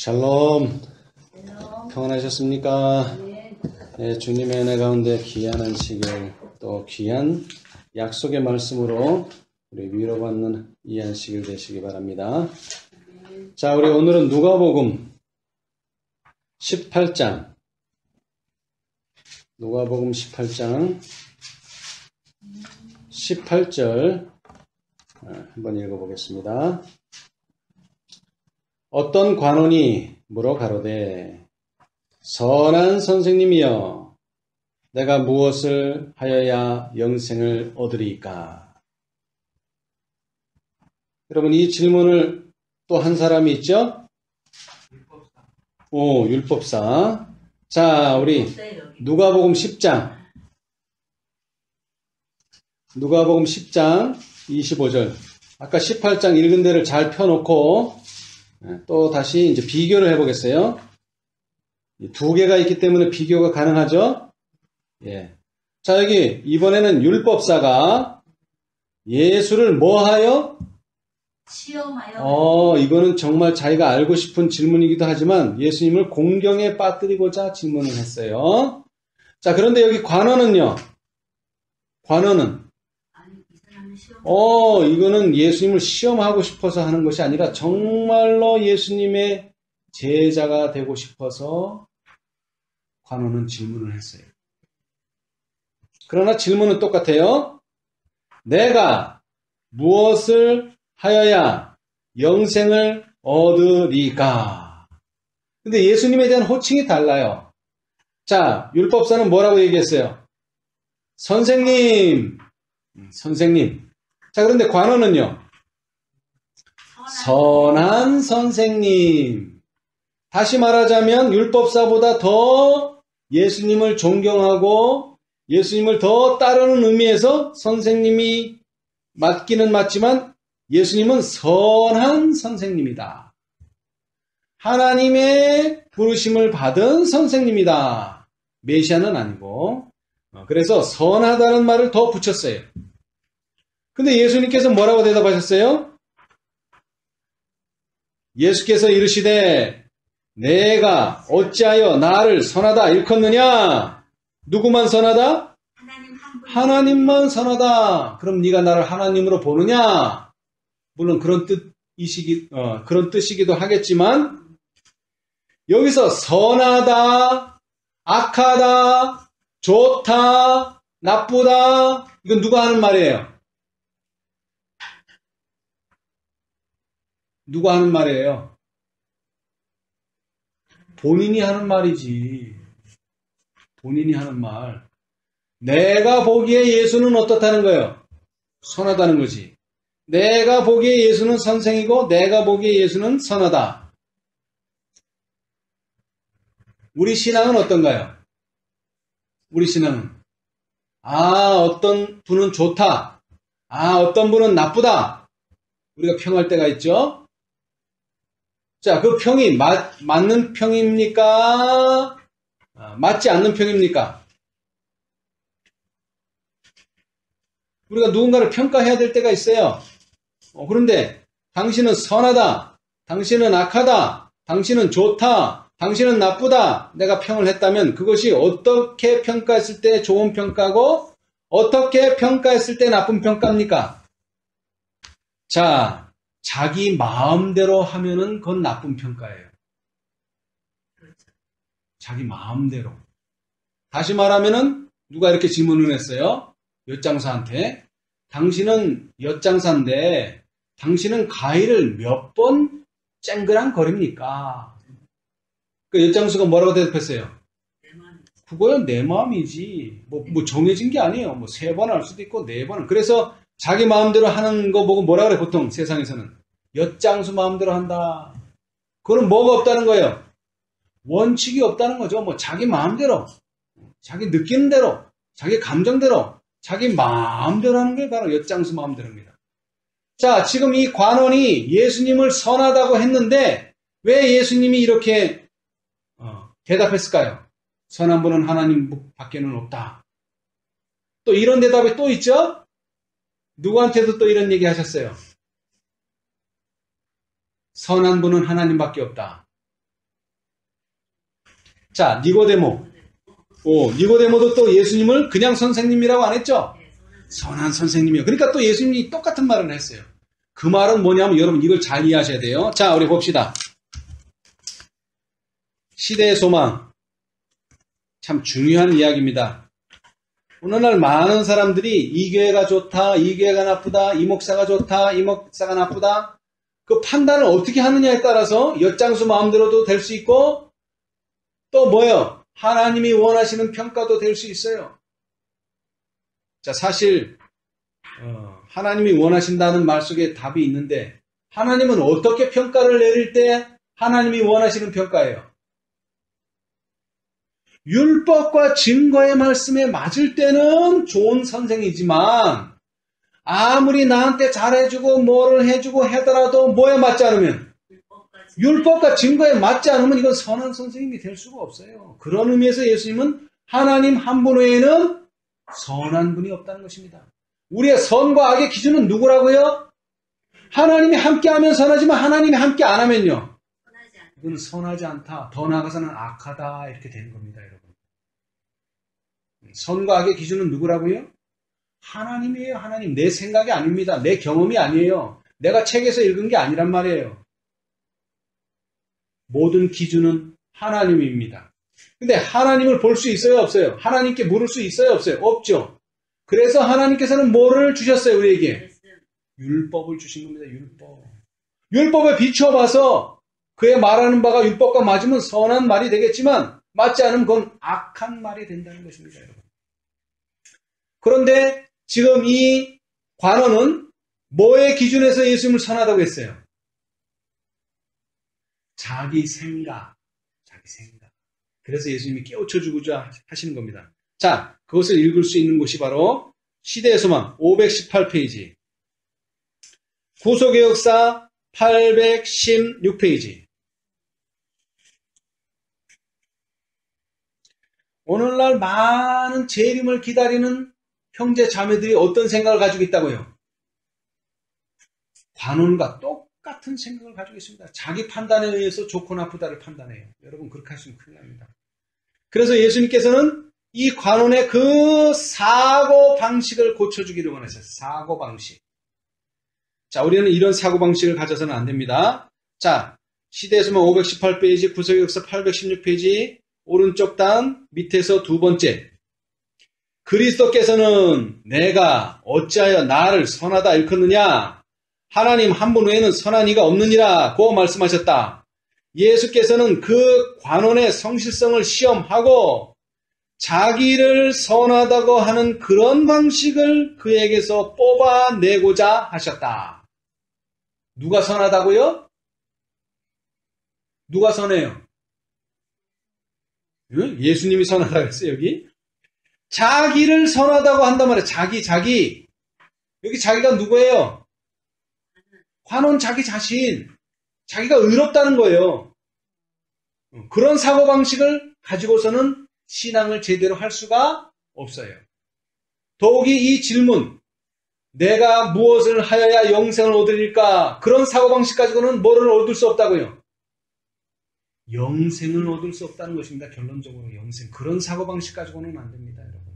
샬롬, 평안하셨습니까? 네, 주님의 은혜 가운데 귀한 안식일, 또 귀한 약속의 말씀으로 우리 위로받는 이 안식일 되시기 바랍니다. 자, 우리 오늘은 누가복음 18장, 누가복음 18장 18절 한번 읽어보겠습니다. 어떤 관원이 물어 가로되 선한 선생님이여 내가 무엇을 하여야 영생을 얻으리이까? 여러분 이 질문을 또 한 사람이 있죠? 율법사. 자, 우리 누가복음 10장 25절. 아까 18장 읽은 데를 잘 펴놓고 또 다시 이제 비교를 해보겠어요. 두 개가 있기 때문에 비교가 가능하죠. 예. 자, 여기 이번에는 율법사가 예수를 뭐하여? 시험하여. 이거는 정말 자기가 알고 싶은 질문이기도 하지만 예수님을 공경에 빠뜨리고자 질문을 했어요. 자, 그런데 여기 관원은요. 관원은 이거는 예수님을 시험하고 싶어서 하는 것이 아니라 정말로 예수님의 제자가 되고 싶어서 관원은 질문을 했어요. 그러나 질문은 똑같아요. 내가 무엇을 하여야 영생을 얻으리까? 근데 예수님에 대한 호칭이 달라요. 자, 율법사는 뭐라고 얘기했어요? 선생님. 자, 그런데 관원은요? 선한 선생님. 다시 말하자면 율법사보다 더 예수님을 존경하고 예수님을 더 따르는 의미에서 선생님이 맞기는 맞지만 예수님은 선한 선생님이다. 하나님의 부르심을 받은 선생님이다. 메시아는 아니고. 그래서 선하다는 말을 더 붙였어요. 근데 예수님께서 뭐라고 대답하셨어요? 예수께서 이르시되 내가 어찌하여 나를 선하다 일컫느냐? 누구만 선하다? 하나님만 선하다. 그럼 네가 나를 하나님으로 보느냐? 물론 그런 뜻이기도 하겠지만 여기서 선하다, 악하다, 좋다, 나쁘다 이건 누가 하는 말이에요? 누가 하는 말이에요? 본인이 하는 말이지. 본인이 하는 말. 내가 보기에 예수는 어떻다는 거예요? 선하다는 거지. 내가 보기에 예수는 선생이고 내가 보기에 예수는 선하다. 우리 신앙은 어떤가요? 우리 신앙은 어떤 분은 좋다. 어떤 분은 나쁘다. 우리가 평할 때가 있죠? 자, 그 평이 맞는 평입니까? 맞지 않는 평입니까? 우리가 누군가를 평가해야 될 때가 있어요. 그런데 당신은 선하다, 당신은 악하다, 당신은 좋다, 당신은 나쁘다 내가 평을 했다면 그것이 어떻게 평가했을 때 좋은 평가고 어떻게 평가했을 때 나쁜 평가입니까? 자, 자기 마음대로 하면은 그건 나쁜 평가예요. 자기 마음대로. 다시 말하면은 누가 이렇게 질문을 했어요? 엿장사한테. 당신은 엿장사인데 당신은 가위를 몇 번 쨍그랑거립니까? 그 엿장수가 뭐라고 대답했어요? 그거야 내 마음이지. 뭐 정해진 게 아니에요. 3번 할 수도 있고 4번. 그래서 자기 마음대로 하는 거 보고 뭐라 그래 보통 세상에서는? 엿장수 마음대로 한다. 그건 뭐가 없다는 거예요? 원칙이 없다는 거죠. 자기 마음대로, 자기 느끼는 대로, 자기 감정대로, 자기 마음대로 하는 게 바로 엿장수 마음대로입니다. 자, 지금 이 관원이 예수님을 선하다고 했는데 왜 예수님이 이렇게 대답했을까요? 선한 분은 하나님 밖에는 없다. 또 이런 대답이 또 있죠? 누구한테도 또 이런 얘기 하셨어요? 선한 분은 하나님밖에 없다. 자, 니고데모. 니고데모도 또 예수님을 그냥 선생님이라고 안 했죠? 선한 선생님이요. 그러니까 또 예수님이 똑같은 말을 했어요. 그 말은 뭐냐면 여러분 이걸 잘 이해하셔야 돼요. 자, 우리 봅시다. 시대의 소망. 참 중요한 이야기입니다. 오늘날 많은 사람들이 이 교회가 좋다, 이 교회가 나쁘다, 이 목사가 좋다, 이 목사가 나쁘다. 그 판단을 어떻게 하느냐에 따라서 엿장수 마음대로도 될 수 있고 또 뭐예요? 하나님이 원하시는 평가도 될 수 있어요. 자, 사실 하나님이 원하신다는 말 속에 답이 있는데 하나님은 어떻게 평가를 내릴 때 하나님이 원하시는 평가예요? 율법과 증거의 말씀에 맞을 때는 좋은 선생이지만 아무리 나한테 잘해주고 뭐를 해주고 하더라도 뭐에 맞지 않으면 율법과 증거에 맞지 않으면 이건 선한 선생님이 될 수가 없어요. 그런 의미에서 예수님은 하나님 한 분 외에는 선한 분이 없다는 것입니다. 우리의 선과 악의 기준은 누구라고요? 하나님이 함께하면 선하지만 하나님이 함께 안 하면요. 이건 선하지 않다. 더 나아가서는 악하다. 이렇게 되는 겁니다, 여러분. 선과 악의 기준은 누구라고요? 하나님이에요, 하나님. 내 생각이 아닙니다. 내 경험이 아니에요. 내가 책에서 읽은 게 아니란 말이에요. 모든 기준은 하나님입니다. 근데 하나님을 볼 수 있어요, 없어요? 하나님께 물을 수 있어요, 없어요? 없죠. 그래서 하나님께서는 뭐를 주셨어요, 우리에게? 율법을 주신 겁니다, 율법. 율법에 비추어봐서 그의 말하는 바가 율법과 맞으면 선한 말이 되겠지만 맞지 않으면 그건 악한 말이 된다는 것입니다, 여러분. 그런데 지금 이 관원은 뭐의 기준에서 예수님을 선하다고 했어요? 자기 생각. 그래서 예수님이 깨우쳐주고자 하시는 겁니다. 자, 그것을 읽을 수 있는 곳이 바로 시대의 소망 518페이지. 구속의 역사 816페이지. 오늘날 많은 재림을 기다리는 형제 자매들이 어떤 생각을 가지고 있다고요? 관원과 똑같은 생각을 가지고 있습니다. 자기 판단에 의해서 좋고 나쁘다를 판단해요. 여러분 그렇게 하시면 큰일 납니다. 그래서 예수님께서는 이 관원의 그 사고 방식을 고쳐주기를 원하셨어요. 사고 방식. 자, 우리는 이런 사고 방식을 가져서는 안 됩니다. 자, 시대에서만 518페이지, 구속의 역사 816페이지, 오른쪽 단 밑에서 두 번째. 그리스도께서는 내가 어찌하여 나를 선하다 일컫느냐? 하나님 한 분 외에는 선한 이가 없느니라 고 말씀하셨다. 예수께서는 그 관원의 성실성을 시험하고 자기를 선하다고 하는 그런 방식을 그에게서 뽑아내고자 하셨다. 누가 선하다고요? 누가 선해요? 예수님이 선하다고 했어요, 여기? 자기를 선하다고 한단 말이에요. 자기. 여기 자기가 누구예요? 관원 자기 자신. 자기가 의롭다는 거예요. 그런 사고방식을 가지고서는 신앙을 제대로 할 수가 없어요. 더욱이 이 질문, 내가 무엇을 하여야 영생을 얻으리까? 그런 사고방식 가지고는 뭐를 얻을 수 없다고요? 영생을 얻을 수 없다는 것입니다. 결론적으로 영생. 그런 사고방식 가지고는 안 됩니다, 여러분.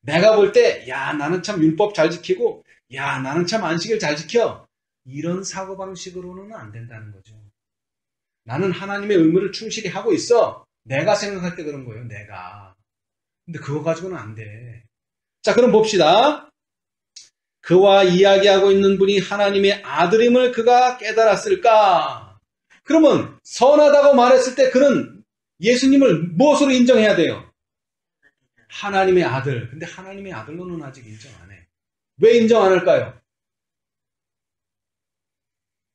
내가 볼 때, 야, 나는 참 율법 잘 지키고, 야, 나는 참 안식일 잘 지켜. 이런 사고방식으로는 안 된다는 거죠. 나는 하나님의 의무를 충실히 하고 있어. 내가 생각할 때 그런 거예요, 내가. 근데 그거 가지고는 안 돼. 자, 그럼 봅시다. 그와 이야기하고 있는 분이 하나님의 아들임을 그가 깨달았을까? 그러면 선하다고 말했을 때 그는 예수님을 무엇으로 인정해야 돼요? 하나님의 아들. 근데 하나님의 아들로는 아직 인정 안 해. 왜 인정 안 할까요?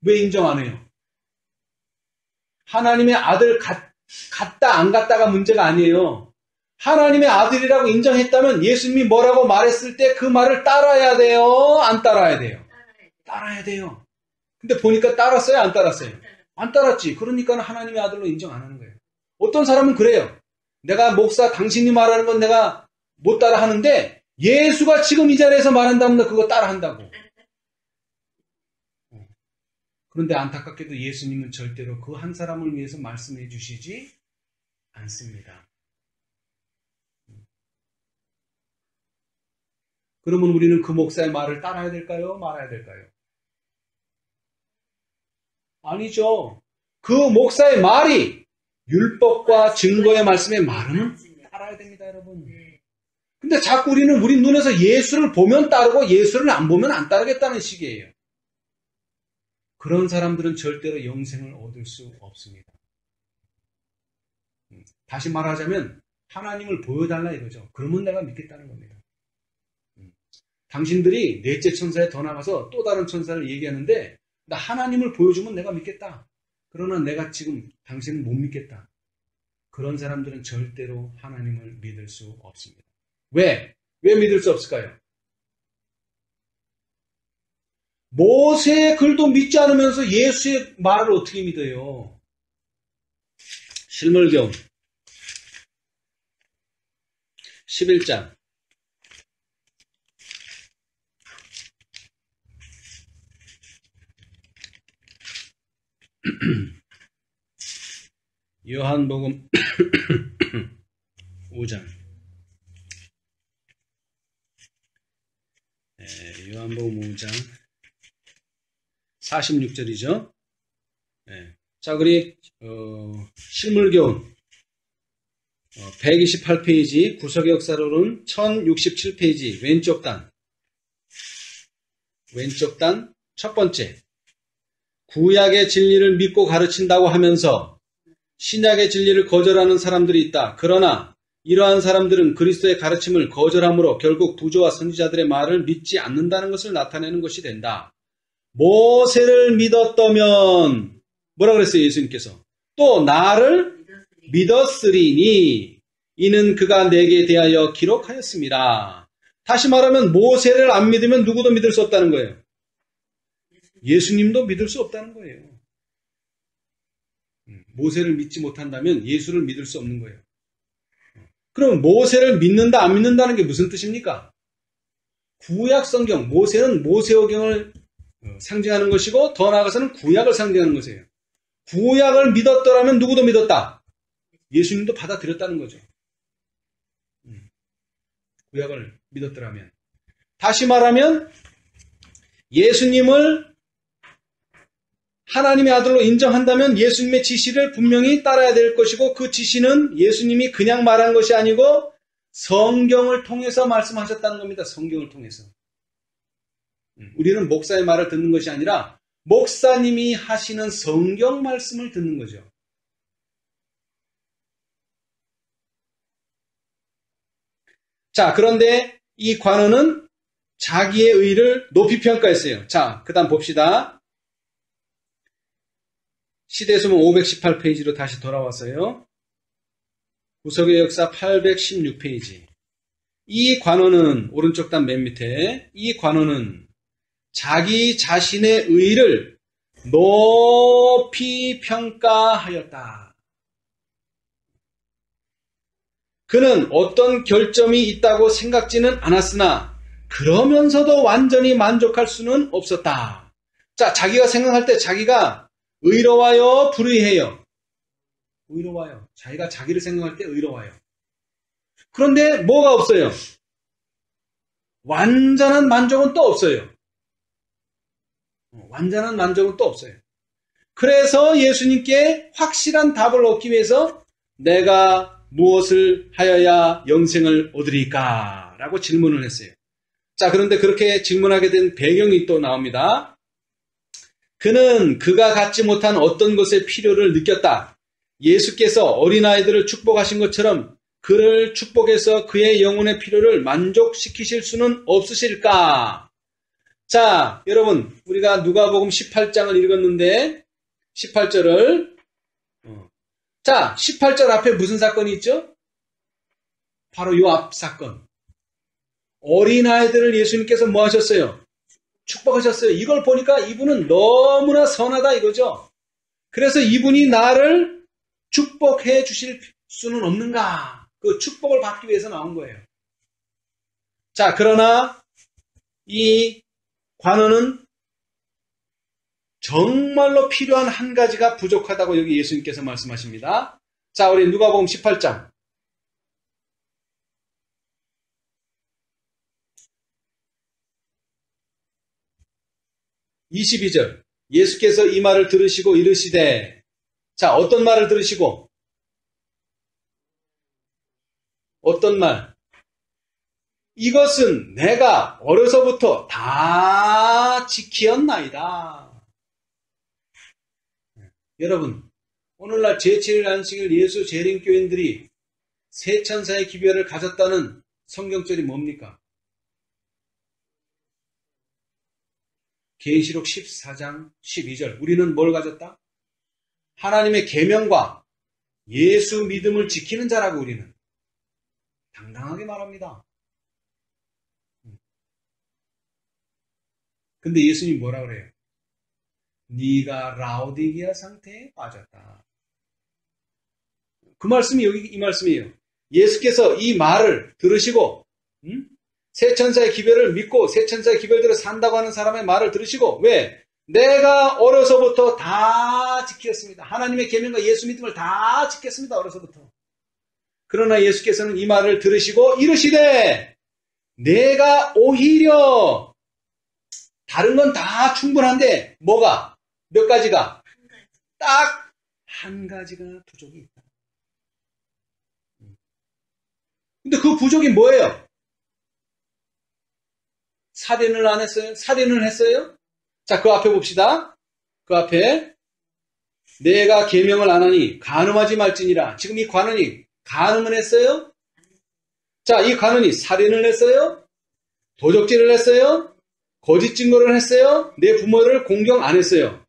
왜 인정 안 해요? 하나님의 아들 같다 안 같다가 문제가 아니에요. 하나님의 아들이라고 인정했다면 예수님이 뭐라고 말했을 때 그 말을 따라야 돼요? 안 따라야 돼요? 따라야 돼요. 근데 보니까 따랐어요? 안 따랐어요? 안 따랐지. 그러니까 하나님의 아들로 인정 안 하는 거예요. 어떤 사람은 그래요. 내가 목사 당신이 말하는 건 내가 못 따라 하는데 예수가 지금 이 자리에서 말한다면 나 그거 따라 한다고. 그런데 안타깝게도 예수님은 절대로 그 한 사람을 위해서 말씀해 주시지 않습니다. 그러면 우리는 그 목사의 말을 따라야 될까요? 말아야 될까요? 아니죠. 그 목사의 말이 율법과 증거의 말씀에 말하면 따라야 됩니다, 여러분. 근데 자꾸 우리 눈에서 예수를 보면 따르고 예수를 안 보면 안 따르겠다는 식이에요. 그런 사람들은 절대로 영생을 얻을 수 없습니다. 다시 말하자면 하나님을 보여달라 이거죠. 그러면 내가 믿겠다는 겁니다. 당신들이 넷째 천사에 더 나가서 또 다른 천사를 얘기하는데 나 하나님을 보여주면 내가 믿겠다. 그러나 내가 지금 당신은 못 믿겠다. 그런 사람들은 절대로 하나님을 믿을 수 없습니다. 왜? 왜 믿을 수 없을까요? 모세의 글도 믿지 않으면서 예수의 말을 어떻게 믿어요? 실물경 11장 요한복음 5장 요한복음 5장 46절이죠. 자, 우리 실물교훈 128페이지 구석의 역사로는 1067페이지 왼쪽 단 첫 번째, 구약의 진리를 믿고 가르친다고 하면서 신약의 진리를 거절하는 사람들이 있다. 그러나 이러한 사람들은 그리스도의 가르침을 거절함으로 결국 부조와 선지자들의 말을 믿지 않는다는 것을 나타내는 것이 된다. 모세를 믿었다면 뭐라 그랬어요? 예수님께서 또 나를 믿었으리니 이는 그가 내게 대하여 기록하였습니다. 다시 말하면 모세를 안 믿으면 누구도 믿을 수 없다는 거예요. 예수님도 믿을 수 없다는 거예요. 모세를 믿지 못한다면 예수를 믿을 수 없는 거예요. 그럼 모세를 믿는다 안 믿는다는 게 무슨 뜻입니까? 구약 성경, 모세는 모세오경을 상징하는 것이고 더 나아가서는 구약을 상징하는 것이에요. 구약을 믿었더라면 누구도 믿었다. 예수님도 받아들였다는 거죠. 구약을 믿었더라면. 다시 말하면 예수님을 하나님의 아들로 인정한다면 예수님의 지시를 분명히 따라야 될 것이고 그 지시는 예수님이 그냥 말한 것이 아니고 성경을 통해서 말씀하셨다는 겁니다. 성경을 통해서. 우리는 목사의 말을 듣는 것이 아니라 목사님이 하시는 성경 말씀을 듣는 거죠. 자, 그런데 이 관원은 자기의 의를 높이 평가했어요. 자, 그 다음 봅시다. 시대수문 518페이지로 다시 돌아왔어요. 구석의 역사 816페이지. 이 관원은 오른쪽 단 맨 밑에 이 관원은 자기 자신의 의를 높이 평가하였다. 그는 어떤 결점이 있다고 생각지는 않았으나 그러면서도 완전히 만족할 수는 없었다. 자, 자기가 생각할 때 자기가 의로워요, 불의해요? 의로워요. 자기가 자기를 생각할 때 의로워요. 그런데 뭐가 없어요? 완전한 만족은 또 없어요. 완전한 만족은 또 없어요. 그래서 예수님께 확실한 답을 얻기 위해서 내가 무엇을 하여야 영생을 얻으리까? 라고 질문을 했어요. 자, 그런데 그렇게 질문하게 된 배경이 또 나옵니다. 그는 그가 갖지 못한 어떤 것의 필요를 느꼈다. 예수께서 어린아이들을 축복하신 것처럼 그를 축복해서 그의 영혼의 필요를 만족시키실 수는 없으실까? 자, 여러분, 우리가 누가복음 18장을 읽었는데 18절을 자, 18절 앞에 무슨 사건이 있죠? 바로 요 앞 사건. 어린아이들을 예수님께서 뭐 하셨어요? 축복하셨어요. 이걸 보니까 이분은 너무나 선하다 이거죠. 그래서 이분이 나를 축복해 주실 수는 없는가? 그 축복을 받기 위해서 나온 거예요. 자, 그러나 이 관원은 정말로 필요한 한 가지가 부족하다고 여기 예수님께서 말씀하십니다. 자, 우리 누가복음 18장. 22절. 예수께서 이 말을 들으시고 이르시되. 자, 어떤 말을 들으시고? 어떤 말? 이것은 내가 어려서부터 다 지키었나이다. 여러분, 오늘날 제7일 안식일 예수 재림교인들이 세 천사의 기별을 가졌다는 성경절이 뭡니까? 계시록 14장 12절. 우리는 뭘 가졌다? 하나님의 계명과 예수 믿음을 지키는 자라고 우리는 당당하게 말합니다. 근데 예수님이 뭐라 그래요? 네가 라오디게아 상태에 빠졌다. 그 말씀이 여기 이 말씀이에요. 예수께서 이 말을 들으시고 세 천사의 기별을 믿고 세 천사의 기별대로 산다고 하는 사람의 말을 들으시고 왜? 내가 어려서부터 다 지켰습니다. 하나님의 계명과 예수 믿음을 다 지켰습니다. 어려서부터. 그러나 예수께서는 이 말을 들으시고 이르시되 내가 오히려 다른 건 다 충분한데 뭐가? 몇 가지가? 딱 한 가지가 부족이 있다. 근데 그 부족이 뭐예요? 살인을 안 했어요? 살인을 했어요? 자, 그 앞에 봅시다. 그 앞에 내가 계명을 안 하니 간음하지 말지니라. 지금 이 관원이 간음을 했어요? 자, 이 관원이 살인을 했어요? 도적질을 했어요? 거짓 증거를 했어요? 내 부모를 공경 안 했어요?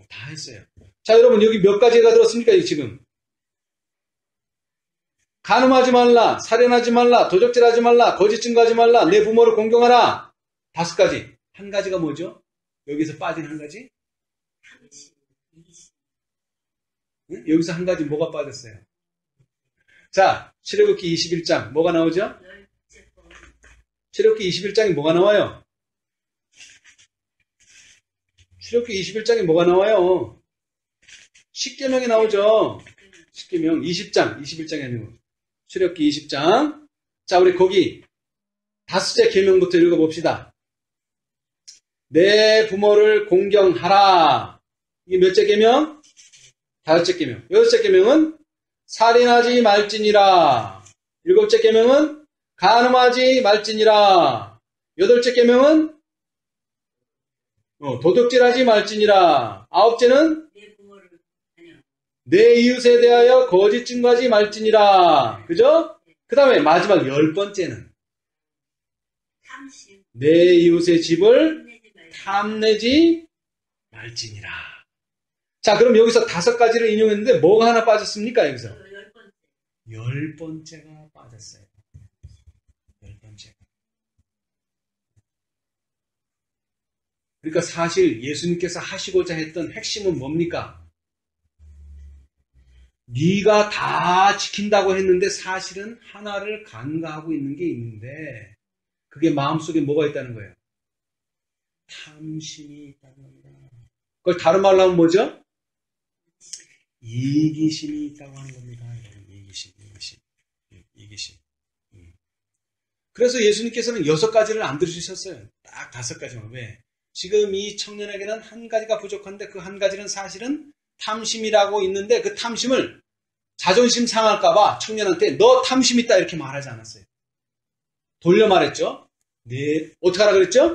다 했어요. 자, 여러분 여기 몇 가지가 들었습니까? 지금 간음하지 말라, 살인하지 말라, 도적질하지 말라, 거짓 증거하지 말라, 내 부모를 공경하라. 5가지. 한 가지가 뭐죠? 여기서 빠진 한 가지? 응? 여기서 한 가지 뭐가 빠졌어요? 자, 출애굽기 21장 뭐가 나오죠? 출애굽기 21장이 뭐가 나와요? 출애굽기 21장에 뭐가 나와요? 십계명이 나오죠. 십계명 20장, 21장이 아니고 출애굽기 20장. 자, 우리 거기 5째 계명부터 읽어봅시다. 내 부모를 공경하라. 이게 몇째 계명? 5째 계명. 6째 계명은 살인하지 말지니라. 7째 계명은 간음하지 말지니라. 8째 계명은 도둑질하지 말지니라. 9째는 내 이웃에 대하여 거짓 증거하지 말지니라. 그죠? 그 다음에 마지막 10번째는 내 이웃의 집을 탐내지 말지니라. 자, 그럼 여기서 5가지를 인용했는데 뭐가 하나 빠졌습니까? 여기서 10번째가 빠졌어요. 10번째가. 그러니까 사실 예수님께서 하시고자 했던 핵심은 뭡니까? 네가 다 지킨다고 했는데 사실은 하나를 간과하고 있는 게 있는데 그게 마음속에 뭐가 있다는 거예요? 탐심이 있다는 겁니다. 그걸 다른 말로 하면 뭐죠? 이기심이 있다고 하는 겁니다. 이기심. 그래서 예수님께서는 6가지를 안 들으셨어요. 딱 5가지만. 왜? 지금 이 청년에게는 한 가지가 부족한데 그 한 가지는 사실은 탐심이라고 있는데 그 탐심을 자존심 상할까봐 청년한테 너 탐심 있다 이렇게 말하지 않았어요. 돌려 말했죠. 어떻게 하라 그랬죠?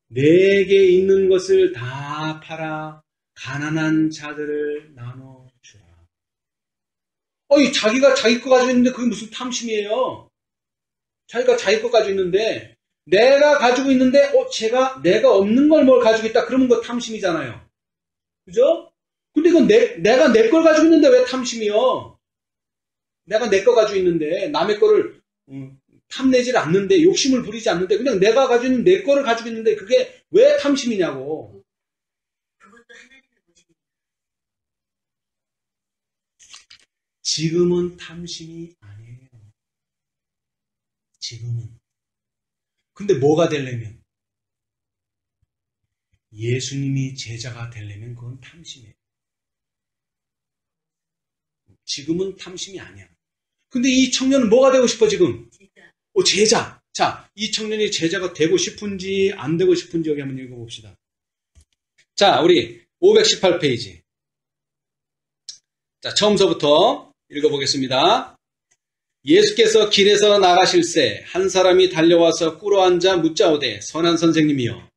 내게 있는 것을 다 팔아 가난한 자들을 나눠주라. 자기가 자기 거 가지고 있는데 그게 무슨 탐심이에요? 자기가 자기 거 가지고 있는데 내가 가지고 있는데 내가 없는 걸 뭘 가지고 있다 그러면 그거 탐심이잖아요. 그죠? 근데 이건 내가 내 걸 가지고 있는데 왜 탐심이요? 내가 내 거 가지고 있는데 남의 거를 탐내질 않는데 욕심을 부리지 않는데 그냥 내가 가지고 있는 내 거를 가지고 있는데 그게 왜 탐심이냐고. 그것도 하나님의 것입니다. 지금은 탐심이 아니에요. 지금은. 근데 뭐가 되려면? 예수님이 제자가 되려면 그건 탐심이에요. 지금은 탐심이 아니야. 근데 이 청년은 뭐가 되고 싶어 지금? 제자. 자, 이 청년이 제자가 되고 싶은지 안 되고 싶은지 여기 한번 읽어봅시다. 자, 우리 518페이지. 자, 처음서부터 읽어보겠습니다. 예수께서 길에서 나가실새 한 사람이 달려와서 꿇어앉아 묻자오되 선한 선생님이여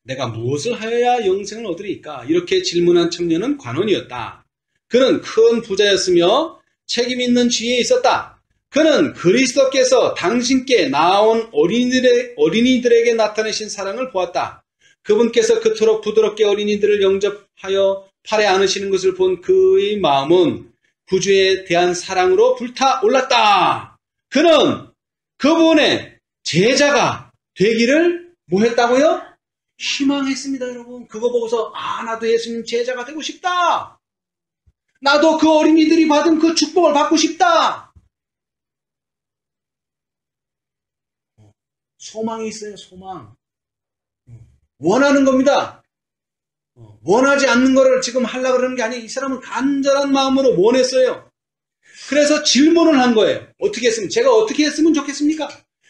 내가 무엇을 하여야 영생을 얻으리까? 이렇게 질문한 청년은 관원이었다. 그는 큰 부자였으며 책임 있는 지위에 있었다. 그는 그리스도께서 당신께 나온 어린이들에게 나타내신 사랑을 보았다. 그분께서 그토록 부드럽게 어린이들을 영접하여 팔에 안으시는 것을 본 그의 마음은 구주에 대한 사랑으로 불타올랐다. 그는 그분의 제자가 되기를 뭐 했다고요? 희망했습니다, 여러분. 그거 보고서 나도 예수님 제자가 되고 싶다. 나도 그 어린이들이 받은 그 축복을 받고 싶다. 소망이 있어요, 소망. 원하는 겁니다. 원하지 않는 거를 지금 하려고 그러는 게 아니에요. 이 사람은 간절한 마음으로 원했어요. 그래서 질문을 한 거예요. 어떻게 했으면, 제가 어떻게 했으면 좋겠습니까?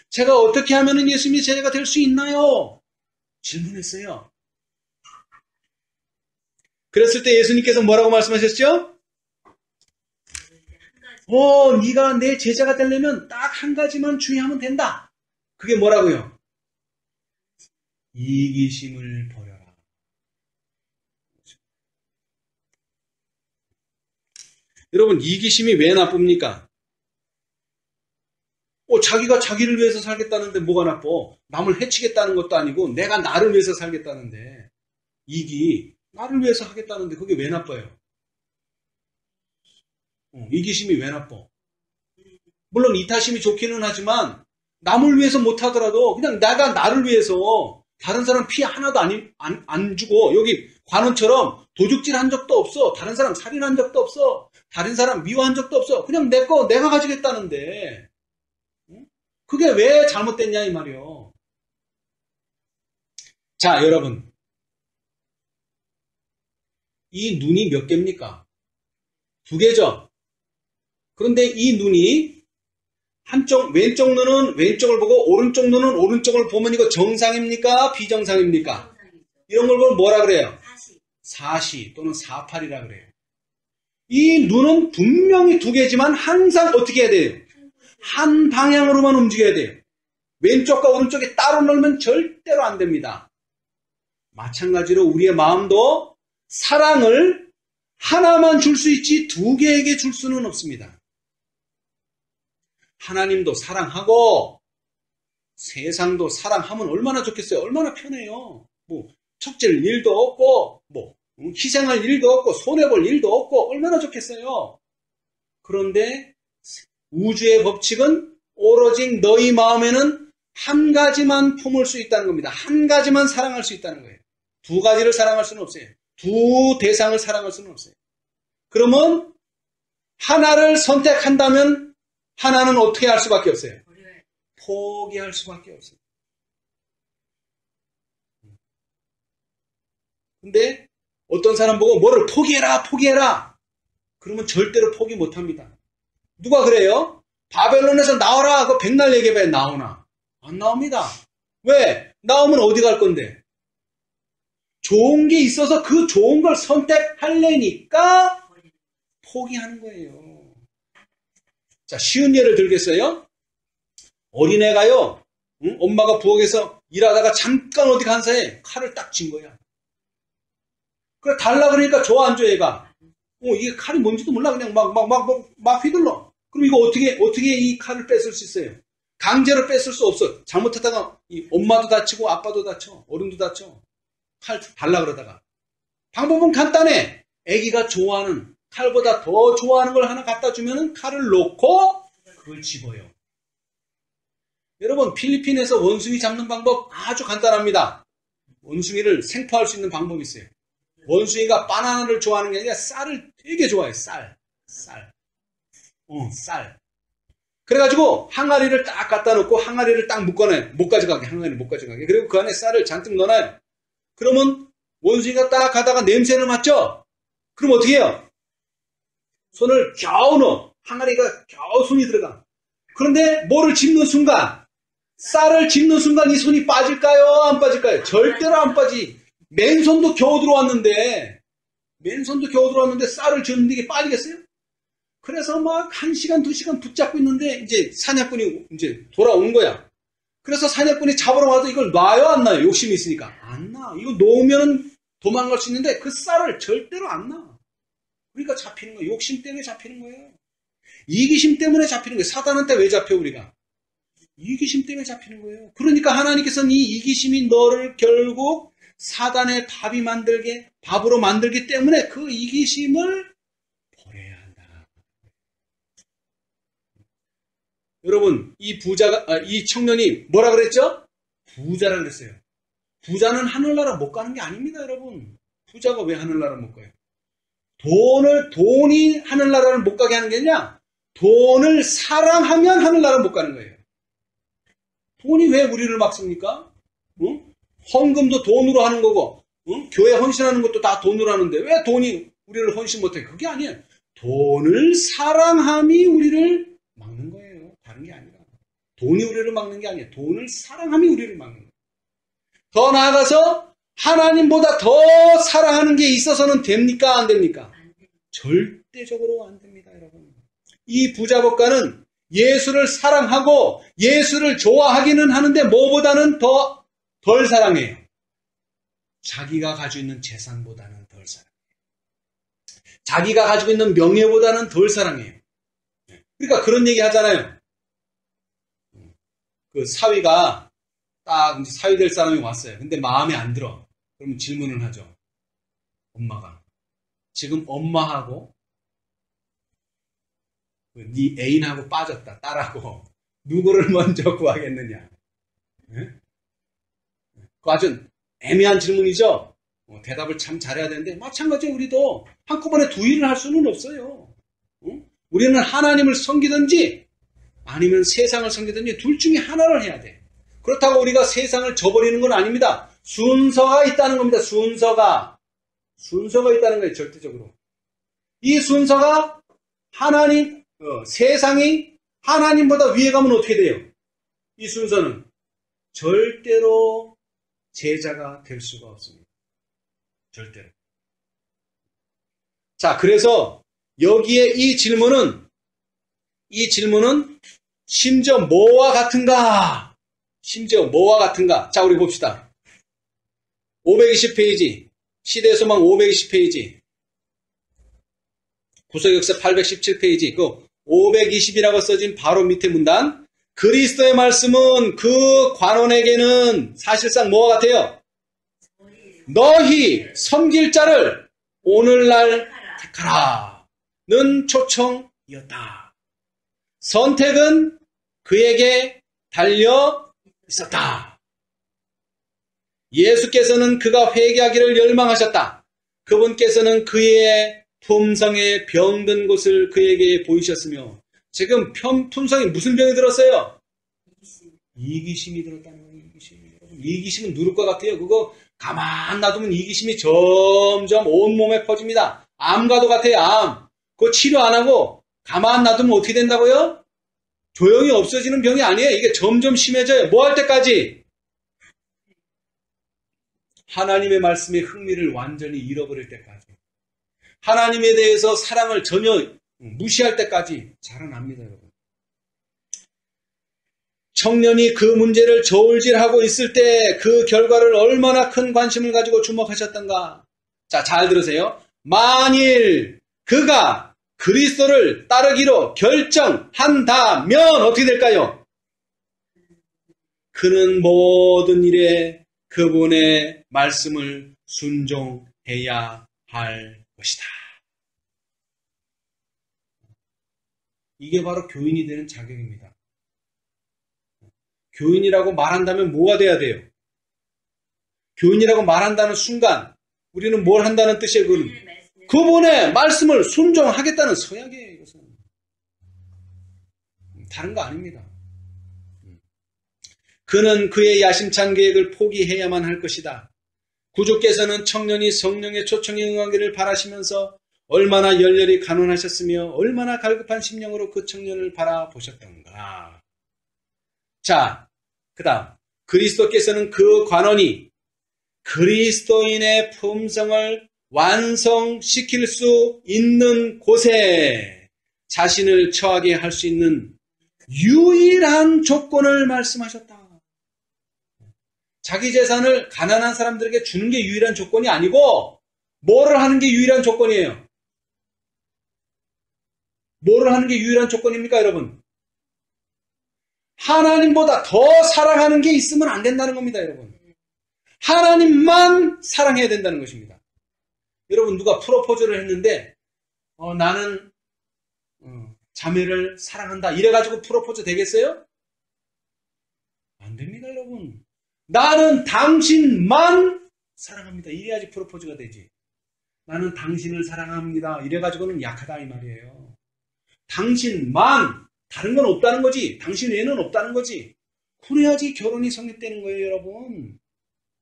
제가 어떻게 하면 예수님의 제자가 될 수 있나요? 질문했어요. 그랬을 때 예수님께서 뭐라고 말씀하셨죠? 네가 내 제자가 되려면 딱 한 가지만 주의하면 된다. 그게 뭐라고요? 이기심을 버려라. 여러분, 이기심이 왜 나쁩니까? 자기가 자기를 위해서 살겠다는데 뭐가 나빠? 남을 해치겠다는 것도 아니고 내가 나를 위해서 살겠다는데 나를 위해서 하겠다는데 그게 왜 나빠요? 이기심이 왜 나빠? 물론 이타심이 좋기는 하지만 남을 위해서 못하더라도 그냥 내가 나를 위해서 다른 사람 피해 하나도 안 주고 여기 관원처럼 도둑질 한 적도 없어. 다른 사람 살인한 적도 없어. 다른 사람 미워한 적도 없어. 그냥 내 거 내가 가지겠다는데 그게 왜 잘못됐냐 이 말이요. 자, 여러분, 이 눈이 몇 개입니까? 2개죠. 그런데 이 눈이 왼쪽 눈은 왼쪽을 보고 오른쪽 눈은 오른쪽을 보면 이거 정상입니까? 비정상입니까? 이런 걸 보면 뭐라 그래요? 사시 또는 사팔이라 그래요. 이 눈은 분명히 2개지만 항상 어떻게 해야 돼요? 한 방향으로만 움직여야 돼요. 왼쪽과 오른쪽에 따로 놀면 절대로 안 됩니다. 마찬가지로 우리의 마음도 사랑을 하나만 줄 수 있지 2개에게 줄 수는 없습니다. 하나님도 사랑하고 세상도 사랑하면 얼마나 좋겠어요. 얼마나 편해요. 척질 일도 없고 희생할 일도 없고 손해볼 일도 없고 얼마나 좋겠어요. 그런데 우주의 법칙은 오로지 너희 마음에는 한 가지만 품을 수 있다는 겁니다. 한 가지만 사랑할 수 있다는 거예요. 2가지를 사랑할 수는 없어요. 2 대상을 사랑할 수는 없어요. 그러면 하나를 선택한다면 하나는 어떻게 할 수밖에 없어요? 포기할 수밖에 없어요. 근데 어떤 사람 보고 뭐를 포기해라. 그러면 절대로 포기 못합니다. 누가 그래요? 바벨론에서 나와라. 그 백날 얘기해봐야 나오나? 안 나옵니다. 왜? 나오면 어디 갈 건데? 좋은 게 있어서 그 좋은 걸 선택하려니까 포기하는 거예요. 자, 쉬운 예를 들겠어요? 어린애가요, 엄마가 부엌에서 일하다가 잠깐 어디 간 사이에 칼을 딱 쥔 거야. 그래, 달라 그러니까 좋아, 안 줘, 얘가? 이게 칼이 뭔지도 몰라. 그냥 막 휘둘러. 그럼 이거 어떻게 이 칼을 뺏을 수 있어요? 강제로 뺏을 수 없어. 잘못하다가 엄마도 다치고 아빠도 다쳐. 어른도 다쳐. 칼 달라 그러다가. 방법은 간단해. 애기가 좋아하는, 칼보다 더 좋아하는 걸 하나 갖다 주면은 칼을 놓고 그걸 집어요. 여러분, 필리핀에서 원숭이 잡는 방법 아주 간단합니다. 원숭이를 생포할 수 있는 방법이 있어요. 원숭이가 바나나를 좋아하는 게 아니라 쌀을 되게 좋아해요. 쌀. 그래가지고 항아리를 딱 갖다 놓고 항아리를 딱 묶어놔요. 못 가져가게. 항아리 못 가져가게. 그리고 그 안에 쌀을 잔뜩 넣어놔요. 그러면 원숭이가 딱 가다가 냄새를 맡죠? 그럼 어떻게 해요? 손을 겨우 넣어. 항아리가 겨우 손이 들어가. 그런데 뭐를 집는 순간, 쌀을 집는 순간 이 손이 빠질까요? 안 빠질까요? 절대로 안 빠지. 맨손도 겨우 들어왔는데 쌀을 젓는데 이게 빠지겠어요? 그래서 막 1시간, 2시간 붙잡고 있는데 이제 사냥꾼이 이제 돌아온 거야. 그래서 사냥꾼이 잡으러 와서 이걸 놔요, 안 놔요? 욕심이 있으니까. 안 놔. 이거 놓으면 도망갈 수 있는데 그 쌀을 절대로 안 놔. 그러니까 잡히는 거예요. 욕심 때문에 잡히는 거예요. 이기심 때문에 잡히는 거예요. 사단한테 왜 잡혀, 우리가? 이기심 때문에 잡히는 거예요. 그러니까 하나님께서는 이 이기심이 너를 결국 사단의 밥으로 만들기 때문에 그 이기심을 버려야 한다. 여러분, 이 청년이 뭐라 그랬죠? 부자라 그랬어요. 부자는 하늘나라 못 가는 게 아닙니다, 여러분. 부자가 왜 하늘나라 못 가요? 돈이 하늘나라를 못 가게 하는 게 아니라 돈을 사랑하면 하늘나라를 못 가는 거예요. 돈이 왜 우리를 막습니까? 응? 헌금도 돈으로 하는 거고, 응? 교회 헌신하는 것도 다 돈으로 하는데 왜 돈이 우리를 헌신 못해? 그게 아니에요. 돈을 사랑함이 우리를 막는 거예요. 다른 게 아니라. 돈이 우리를 막는 게 아니에요. 돈을 사랑함이 우리를 막는 거예요. 더 나아가서 하나님보다 더 사랑하는 게 있어서는 됩니까? 안 됩니까? 절대적으로 안 됩니다, 여러분. 이 부자법가는 예수를 사랑하고 예수를 좋아하기는 하는데 뭐보다는 덜 사랑해요. 자기가 가지고 있는 재산보다는 덜 사랑해요. 자기가 가지고 있는 명예보다는 덜 사랑해요. 그러니까 그런 얘기 하잖아요. 그 사위가 딱 이제 사위 될 사람이 왔어요. 근데 마음에 안 들어. 그러면 질문을 하죠. 엄마가. 지금 엄마하고 네 애인하고 빠졌다. 딸하고. 누구를 먼저 구하겠느냐. 네? 그 아주 애매한 질문이죠. 대답을 참 잘해야 되는데 마찬가지로 우리도 한꺼번에 두 일을 할 수는 없어요. 우리는 하나님을 섬기든지 아니면 세상을 섬기든지 둘 중에 하나를 해야 돼. 그렇다고 우리가 세상을 저버리는 건 아닙니다. 순서가 있다는 겁니다. 순서가 있다는 거예요. 절대적으로. 이 순서가 세상이 하나님보다 위에 가면 어떻게 돼요? 이 순서는 절대로 제자가 될 수가 없습니다. 절대로. 자, 그래서 여기에 이 질문은 심지어 뭐와 같은가? 자, 우리 봅시다. 520페이지. 시대의 소망 520페이지. 구속역사 817페이지. 그 520이라고 써진 바로 밑에 문단. 그리스도의 말씀은 그 관원에게는 사실상 뭐와 같아요? 너희 섬길 자를 오늘날 택하라는 초청이었다. 선택은 그에게 달려 있었다. 예수께서는 그가 회개하기를 열망하셨다. 그분께서는 그의 품성에 병든 곳을 그에게 보이셨으며 지금 품성이 무슨 병이 들었어요? 이기심이 들었다는 거예요. 이기심은 누를 것 같아요. 그거 가만 놔두면 이기심이 점점 온몸에 퍼집니다. 암과도 같아요. 암. 그거 치료 안 하고 가만 놔두면 어떻게 된다고요? 조용히 없어지는 병이 아니에요. 이게 점점 심해져요. 뭐 할 때까지? 하나님의 말씀에 흥미를 완전히 잃어버릴 때까지. 하나님에 대해서 사랑을 전혀 무시할 때까지 자라납니다, 여러분. 청년이 그 문제를 저울질하고 있을 때 그 결과를 얼마나 큰 관심을 가지고 주목하셨던가. 자, 잘 들으세요. 만일 그가 그리스도를 따르기로 결정한다면 어떻게 될까요? 그는 모든 일에 그분의 말씀을 순종해야 할 것이다. 이게 바로 교인이 되는 자격입니다. 교인이라고 말한다면 뭐가 돼야 돼요? 교인이라고 말한다는 순간 우리는 뭘 한다는 뜻이에요? 그분의 말씀을 순종하겠다는 서약이에요. 이것은. 다른 거 아닙니다. 그는 그의 야심찬 계획을 포기해야만 할 것이다. 구주께서는 청년이 성령의 초청에 응하기를 바라시면서 얼마나 열렬히 간언하셨으며 얼마나 갈급한 심령으로 그 청년을 바라보셨던가. 자, 그 다음 그리스도께서는 그 관원이 그리스도인의 품성을 완성시킬 수 있는 곳에 자신을 처하게 할 수 있는 유일한 조건을 말씀하셨다. 자기 재산을 가난한 사람들에게 주는 게 유일한 조건이 아니고 뭐를 하는 게 유일한 조건이에요? 뭐를 하는 게 유일한 조건입니까, 여러분? 하나님보다 더 사랑하는 게 있으면 안 된다는 겁니다, 여러분. 하나님만 사랑해야 된다는 것입니다. 여러분, 누가 프로포즈를 했는데 나는 자매를 사랑한다 이래가지고 프로포즈 되겠어요? 안 됩니다, 여러분. 나는 당신만 사랑합니다. 이래야지 프로포즈가 되지. 나는 당신을 사랑합니다. 이래가지고는 약하다 이 말이에요. 당신만, 다른 건 없다는 거지. 당신 외에는 없다는 거지. 그래야지 결혼이 성립되는 거예요, 여러분.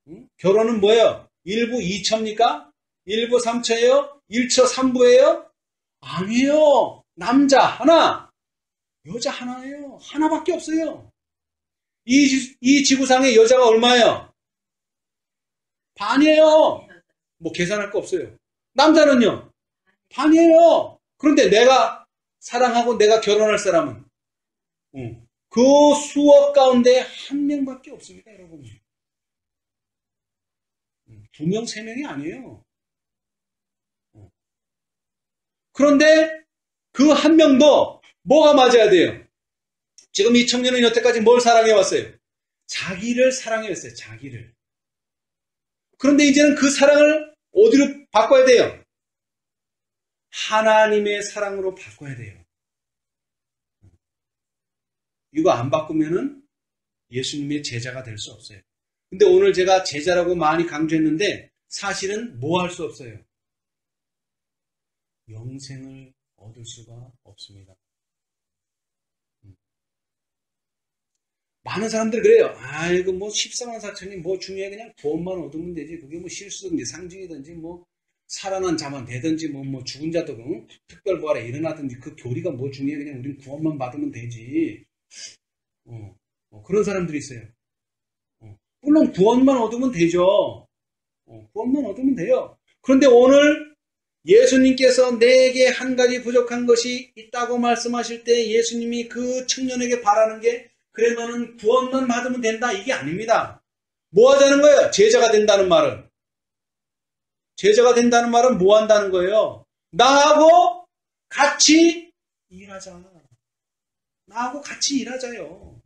응? 결혼은 뭐예요? 1부 2처입니까? 1부 3처예요? 1처 3부예요? 아니에요. 남자 하나, 여자 하나예요. 하나밖에 없어요. 이 지구상에 여자가 얼마예요? 반이에요. 뭐 계산할 거 없어요. 남자는요? 반이에요. 그런데 내가 사랑하고 내가 결혼할 사람은 그 수억 가운데 한 명밖에 없습니다, 여러분. 2명, 3명이 아니에요. 그런데 그 한 명도 뭐가 맞아야 돼요? 지금 이 청년은 여태까지 뭘 사랑해왔어요? 자기를 사랑해왔어요. 자기를. 그런데 이제는 그 사랑을 어디로 바꿔야 돼요? 하나님의 사랑으로 바꿔야 돼요. 이거 안 바꾸면은 예수님의 제자가 될 수 없어요. 근데 오늘 제가 제자라고 많이 강조했는데 사실은 뭐 할 수 없어요? 영생을 얻을 수가 없습니다. 많은 사람들이 그래요. 아이고 뭐 14만 4천이 뭐 중요해. 그냥 구원만 얻으면 되지. 그게 뭐 실수든지 상징이든지 뭐 살아난 자만 되든지 뭐 죽은 자도 특별부활에 일어나든지 그 교리가 뭐 중요해. 그냥 우린 구원만 받으면 되지. 그런 사람들이 있어요. 물론 구원만 얻으면 되죠. 구원만 얻으면 돼요. 그런데 오늘 예수님께서 내게 한 가지 부족한 것이 있다고 말씀하실 때 예수님이 그 청년에게 바라는 게 그래 너는 구원만 받으면 된다 이게 아닙니다. 뭐 하자는 거예요? 제자가 된다는 말은. 제자가 된다는 말은 뭐 한다는 거예요? 나하고 같이 일하자. 나하고 같이 일하자요.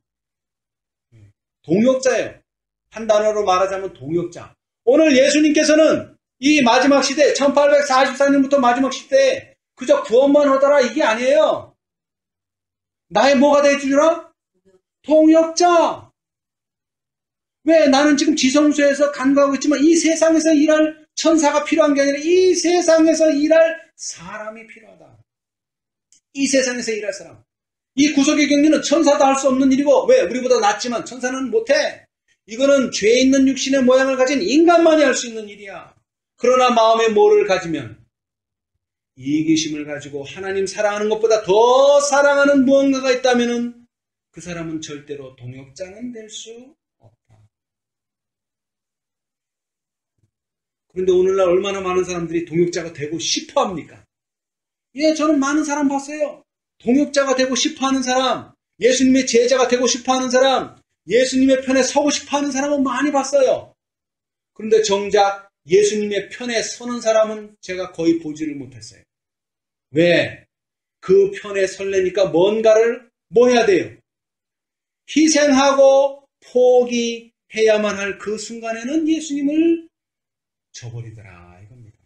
동역자예요. 한 단어로 말하자면 동역자. 오늘 예수님께서는 이 마지막 시대 1844년부터 마지막 시대에 그저 구원만 하더라 이게 아니에요. 나의 뭐가 되주라? 동역자. 왜? 나는 지금 지성소에서 간과하고 있지만 이 세상에서 일할 천사가 필요한 게 아니라 이 세상에서 일할 사람이 필요하다. 이 세상에서 일할 사람. 이 구속의 경리는 천사도 할 수 없는 일이고 왜? 우리보다 낫지만 천사는 못해. 이거는 죄 있는 육신의 모양을 가진 인간만이 할 수 있는 일이야. 그러나 마음에 뭐를 가지면 이기심을 가지고 하나님 사랑하는 것보다 더 사랑하는 무언가가 있다면 그 사람은 절대로 동역자는 될 수 없다. 그런데 오늘날 얼마나 많은 사람들이 동역자가 되고 싶어 합니까? 예, 저는 많은 사람 봤어요. 동역자가 되고 싶어 하는 사람, 예수님의 제자가 되고 싶어 하는 사람, 예수님의 편에 서고 싶어 하는 사람은 많이 봤어요. 그런데 정작 예수님의 편에 서는 사람은 제가 거의 보지를 못했어요. 왜? 그 편에 설레니까 뭔가를 뭐 해야 돼요? 희생하고 포기해야만 할 그 순간에는 예수님을 저버리더라 이겁니다.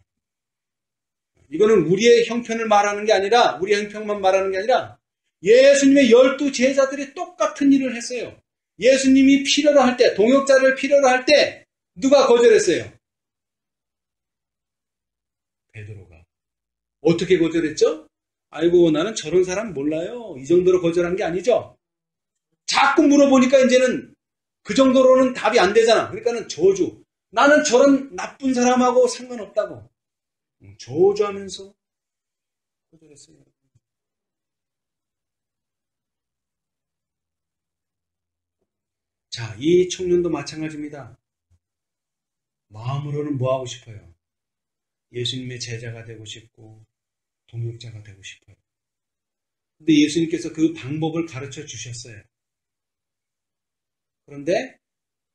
이거는 우리의 형편을 말하는 게 아니라 우리의 형편만 말하는 게 아니라 예수님의 12 제자들이 똑같은 일을 했어요. 예수님이 필요로 할 때, 동역자를 필요로 할 때 누가 거절했어요? 베드로가. 어떻게 거절했죠? 아이고 나는 저런 사람 몰라요. 이 정도로 거절한 게 아니죠. 자꾸 물어보니까 이제는 그 정도로는 답이 안 되잖아. 그러니까는 저주. 나는 저런 나쁜 사람하고 상관없다고. 저주하면서 거절했어요. 자, 이 청년도 마찬가지입니다. 마음으로는 뭐 하고 싶어요? 예수님의 제자가 되고 싶고 동역자가 되고 싶어요. 근데 예수님께서 그 방법을 가르쳐 주셨어요. 그런데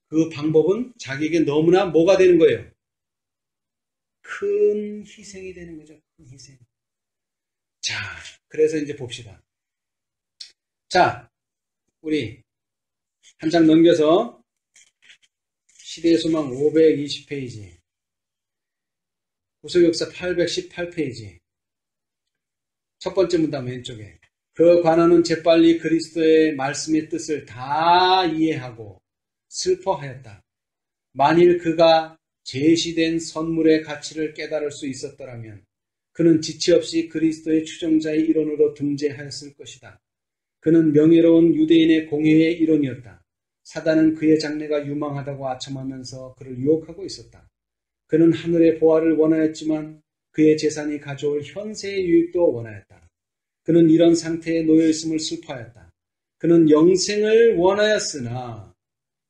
그 방법은 자기에게 너무나 뭐가 되는 거예요? 큰 희생이 되는 거죠. 큰 희생. 자, 그래서 이제 봅시다. 자, 우리 한 장 넘겨서 시대의 소망 520페이지, 구속역사 818페이지, 첫 번째 문단 왼쪽에 그 관원은 재빨리 그리스도의 말씀의 뜻을 다 이해하고 슬퍼하였다. 만일 그가 제시된 선물의 가치를 깨달을 수 있었더라면 그는 지체 없이 그리스도의 추종자의 일원으로 등재하였을 것이다. 그는 명예로운 유대인의 공회의 일원이었다. 사단은 그의 장래가 유망하다고 아첨하면서 그를 유혹하고 있었다. 그는 하늘의 보화를 원하였지만 그의 재산이 가져올 현세의 유익도 원하였다. 그는 이런 상태에 놓여있음을 슬퍼하였다. 그는 영생을 원하였으나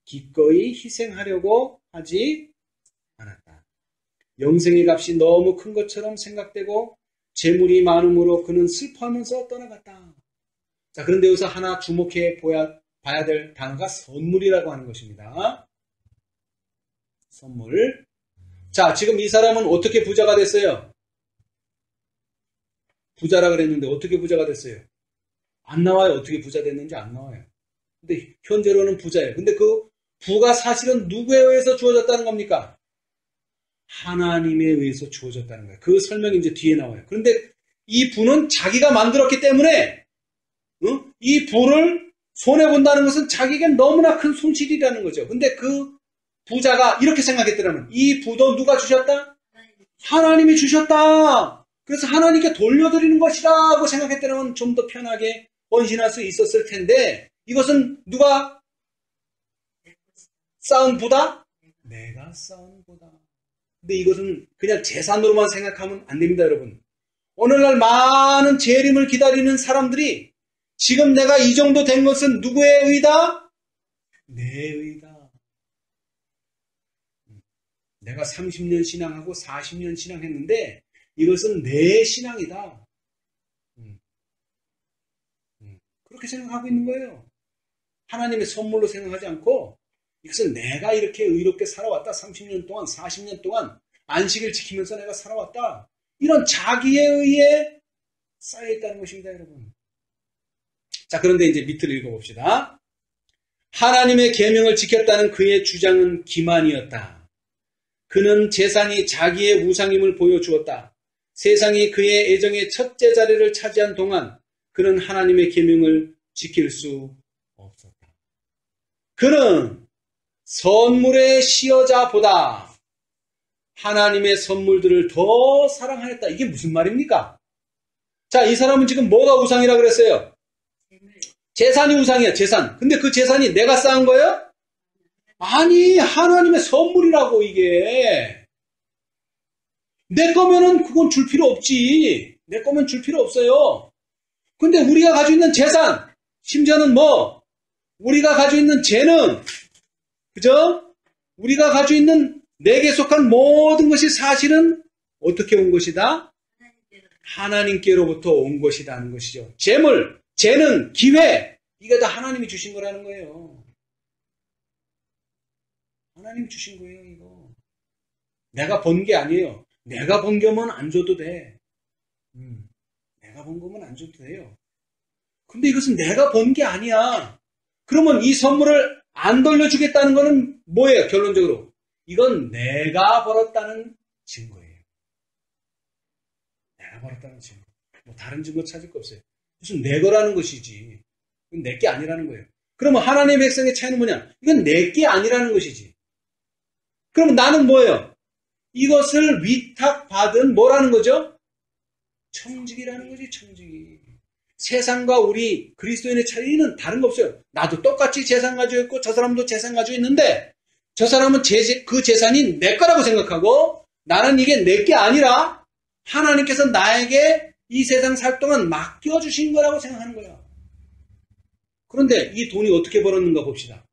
기꺼이 희생하려고 하지 않았다. 영생의 값이 너무 큰 것처럼 생각되고 재물이 많음으로 그는 슬퍼하면서 떠나갔다. 자, 그런데 여기서 하나 주목해 봐야 될 단어가 선물이라고 하는 것입니다. 선물. 자, 지금 이 사람은 어떻게 부자가 됐어요? 부자라 그랬는데 어떻게 부자가 됐어요? 안 나와요. 어떻게 부자 됐는지 안 나와요. 근데 현재로는 부자예요. 근데 그 부가 사실은 누구에 의해서 주어졌다는 겁니까? 하나님에 의해서 주어졌다는 거예요. 그 설명이 이제 뒤에 나와요. 그런데 이 부는 자기가 만들었기 때문에 이 부를 손해본다는 것은 자기에게 너무나 큰 손실이라는 거죠. 근데 그 부자가 이렇게 생각했더라면 이 부도 누가 주셨다? 하나님이 주셨다. 그래서 하나님께 돌려드리는 것이라고 생각했더라면 좀 더 편하게 헌신할 수 있었을 텐데 이것은 누가 쌓은 부다? 내가 쌓은 부다. 근데 이것은 그냥 재산으로만 생각하면 안 됩니다, 여러분. 오늘날 많은 재림을 기다리는 사람들이 지금 내가 이 정도 된 것은 누구의 의다? 내 의다. 내가 30년 신앙하고 40년 신앙했는데 이것은 내 신앙이다. 그렇게 생각하고 있는 거예요. 하나님의 선물로 생각하지 않고 이것은 내가 이렇게 의롭게 살아왔다. 30년 동안, 40년 동안 안식을 지키면서 내가 살아왔다. 이런 자기에 의해 쌓여있다는 것입니다, 여러분. 자, 그런데 이제 밑을 읽어봅시다. 하나님의 계명을 지켰다는 그의 주장은 기만이었다. 그는 재산이 자기의 우상임을 보여주었다. 세상이 그의 애정의 첫째 자리를 차지한 동안 그는 하나님의 계명을 지킬 수 없었다. 그는 선물의 시여자보다 하나님의 선물들을 더 사랑하였다. 이게 무슨 말입니까? 자, 이 사람은 지금 뭐가 우상이라 그랬어요? 재산이 우상이야, 재산. 근데 그 재산이 내가 쌓은 거예요? 아니, 하나님의 선물이라고, 이게. 내 거면은 그건 줄 필요 없지. 내 거면 줄 필요 없어요. 근데 우리가 가지고 있는 재산, 심지어는 뭐, 우리가 가지고 있는 재능, 그죠? 우리가 가지고 있는 내게 속한 모든 것이 사실은 어떻게 온 것이다? 하나님께로부터 온 것이라는 것이죠. 재물, 재능, 기회, 이게 다 하나님이 주신 거라는 거예요. 하나님이 주신 거예요, 이거. 내가 번 게 아니에요. 내가 번 거면 안 줘도 돼. 내가 번 거면 안 줘도 돼요. 근데 이것은 내가 번 게 아니야. 그러면 이 선물을 안 돌려주겠다는 거는 뭐예요, 결론적으로? 이건 내가 벌었다는 증거예요. 내가 벌었다는 증거. 뭐 다른 증거 찾을 거 없어요. 무슨 내 거라는 것이지. 이건 내 게 아니라는 거예요. 그러면 하나님의 백성의 차이는 뭐냐? 이건 내 게 아니라는 것이지. 그러면 나는 뭐예요? 이것을 위탁받은 뭐라는 거죠? 청직이라는 거지, 청직이. 세상과 우리 그리스도인의 차이는 다른 거 없어요. 나도 똑같이 재산 가지고 있고 저 사람도 재산 가지고 있는데 저 사람은 그 재산이 내 거라고 생각하고 나는 이게 내 게 아니라 하나님께서 나에게 이 세상 살 동안 맡겨주신 거라고 생각하는 거야. 그런데 이 돈이 어떻게 벌었는가 봅시다.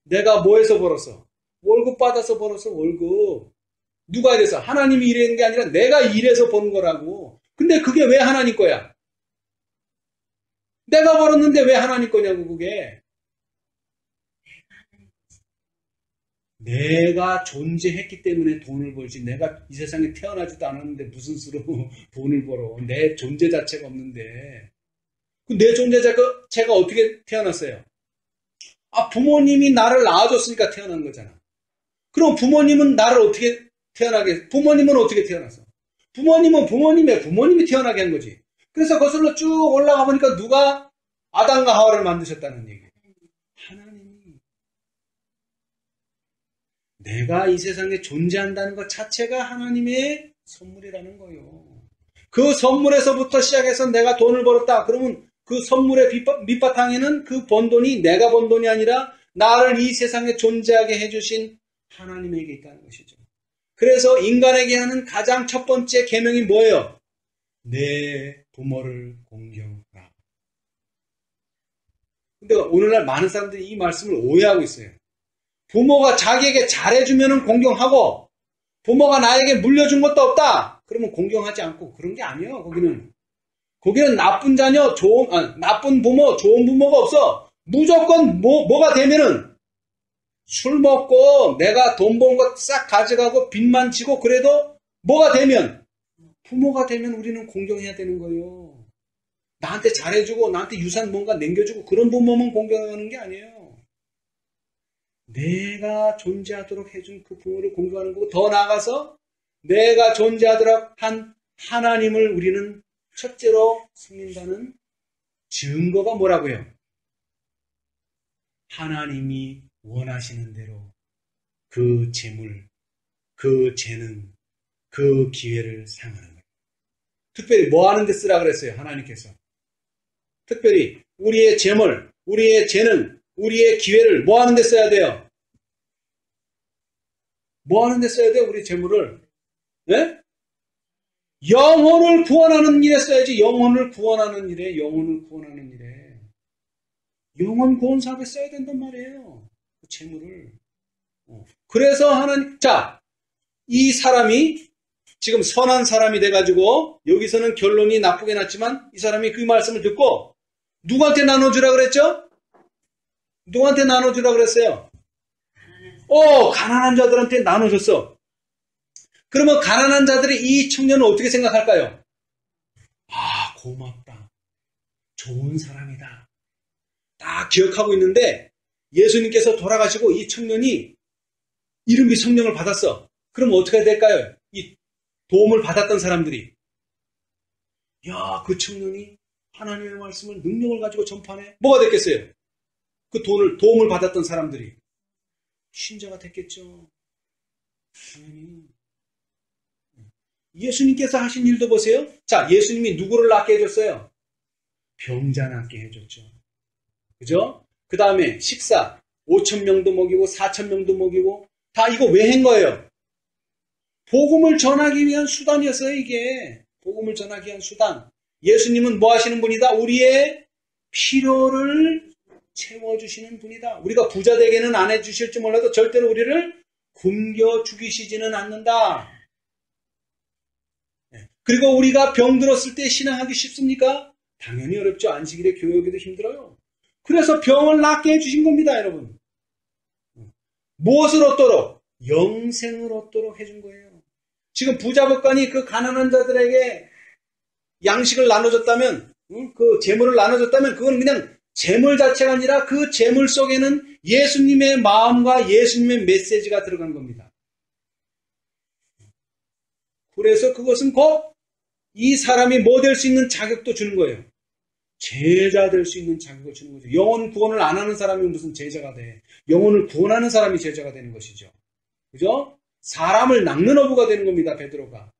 내가 뭐해서 벌었어? 월급 받아서 벌었어, 월급. 누가 이래서? 하나님이 일하는 게 아니라 내가 일해서 번 거라고. 근데 그게 왜 하나님 거야? 내가 벌었는데 왜 하나님 거냐고, 그게. 내가 존재했기 때문에 돈을 벌지. 내가 이 세상에 태어나지도 않았는데 무슨 수로 돈을 벌어. 내 존재 자체가 없는데. 내 존재 자체가 어떻게 태어났어요? 부모님이 나를 낳아줬으니까 태어난 거잖아. 그럼 부모님은 나를 어떻게 부모님은 어떻게 태어났어? 부모님은 부모님이 태어나게 한 거지. 그래서 거슬러 쭉 올라가 보니까 누가 아담과 하와를 만드셨다는 얘기예요. 하나님이. 내가 이 세상에 존재한다는 것 자체가 하나님의 선물이라는 거예요. 그 선물에서부터 시작해서 내가 돈을 벌었다. 그러면 그 선물의 밑바탕에는 그 번 돈이 내가 번 돈이 아니라 나를 이 세상에 존재하게 해주신 하나님에게 있다는 것이죠. 그래서 인간에게 하는 가장 첫 번째 계명이 뭐예요? 내 부모를 공경하라. 근데 오늘날 많은 사람들이 이 말씀을 오해하고 있어요. 부모가 자기에게 잘해주면 공경하고 부모가 나에게 물려준 것도 없다. 그러면 공경하지 않고 그런 게 아니에요. 거기는 나쁜 자녀, 나쁜 부모, 좋은 부모가 없어. 무조건 뭐가 되면은 술 먹고 내가 돈 번 거 싹 가져가고 빚만 지고 그래도 뭐가 되면 부모가 되면 우리는 공경해야 되는 거예요. 나한테 잘해주고 나한테 유산 뭔가 남겨주고 그런 부모만 공경하는 게 아니에요. 내가 존재하도록 해준 그 부모를 공경하는 거고 더 나아가서 내가 존재하도록 한 하나님을 우리는 첫째로 섬긴다는 증거가 뭐라고요? 하나님이 원하시는 대로 그 재물, 그 재능, 그 기회를 사용하는 거예요. 특별히 뭐 하는 데 쓰라 그랬어요? 하나님께서. 특별히 우리의 재물, 우리의 재능, 우리의 기회를 뭐 하는 데 써야 돼요? 뭐 하는 데 써야 돼요? 우리 재물을. 네? 영혼을 구원하는 일에 써야지. 영혼을 구원하는 일에. 영혼 구원 사업에 써야 된단 말이에요. 그 재물을. 그래서 하나님, 이 사람이 지금 선한 사람이 돼가지고 여기서는 결론이 나쁘게 났지만 이 사람이 그 말씀을 듣고 누구한테 나눠주라 그랬죠? 누구한테 나눠주라 그랬어요? 가난한 자들한테 나눠줬어. 그러면 가난한 자들이 이 청년을 어떻게 생각할까요? 고맙다. 좋은 사람이다. 딱 기억하고 있는데 예수님께서 돌아가시고 이 청년이 이름이 성령을 받았어. 그럼 어떻게 될까요? 이 도움을 받았던 사람들이. 그 청년이 하나님의 말씀을 능력을 가지고 전파하네. 뭐가 됐겠어요? 그 도움을 받았던 사람들이. 신자가 됐겠죠. 당연히. 예수님께서 하신 일도 보세요. 예수님이 누구를 낫게 해줬어요? 병자 낫게 해줬죠. 그죠? 그 다음에 식사 5,000명도 먹이고 4,000명도 먹이고 다 이거 왜 한 거예요? 복음을 전하기 위한 수단이었어요. 이게 복음을 전하기 위한 수단. 예수님은 뭐 하시는 분이다? 우리의 필요를 채워주시는 분이다. 우리가 부자 되게는 안 해주실지 몰라도 절대로 우리를 굶겨 죽이시지는 않는다. 그리고 우리가 병들었을 때 신앙하기 쉽습니까? 당연히 어렵죠. 안식일에 교회 오기도 힘들어요. 그래서 병을 낫게 해주신 겁니다, 여러분. 무엇을 얻도록? 영생을 얻도록 해준 거예요. 지금 부자법관이 그 가난한 자들에게 양식을 나눠줬다면, 그 재물을 나눠줬다면 그건 그냥 재물 자체가 아니라 그 재물 속에는 예수님의 마음과 예수님의 메시지가 들어간 겁니다. 그래서 그것은 곧 이 사람이 뭐 될 수 있는 자격도 주는 거예요. 제자 될 수 있는 자격을 주는 거죠. 영혼 구원을 안 하는 사람이 무슨 제자가 돼. 영혼을 구원하는 사람이 제자가 되는 것이죠. 그죠? 사람을 낚는 어부가 되는 겁니다. 베드로가.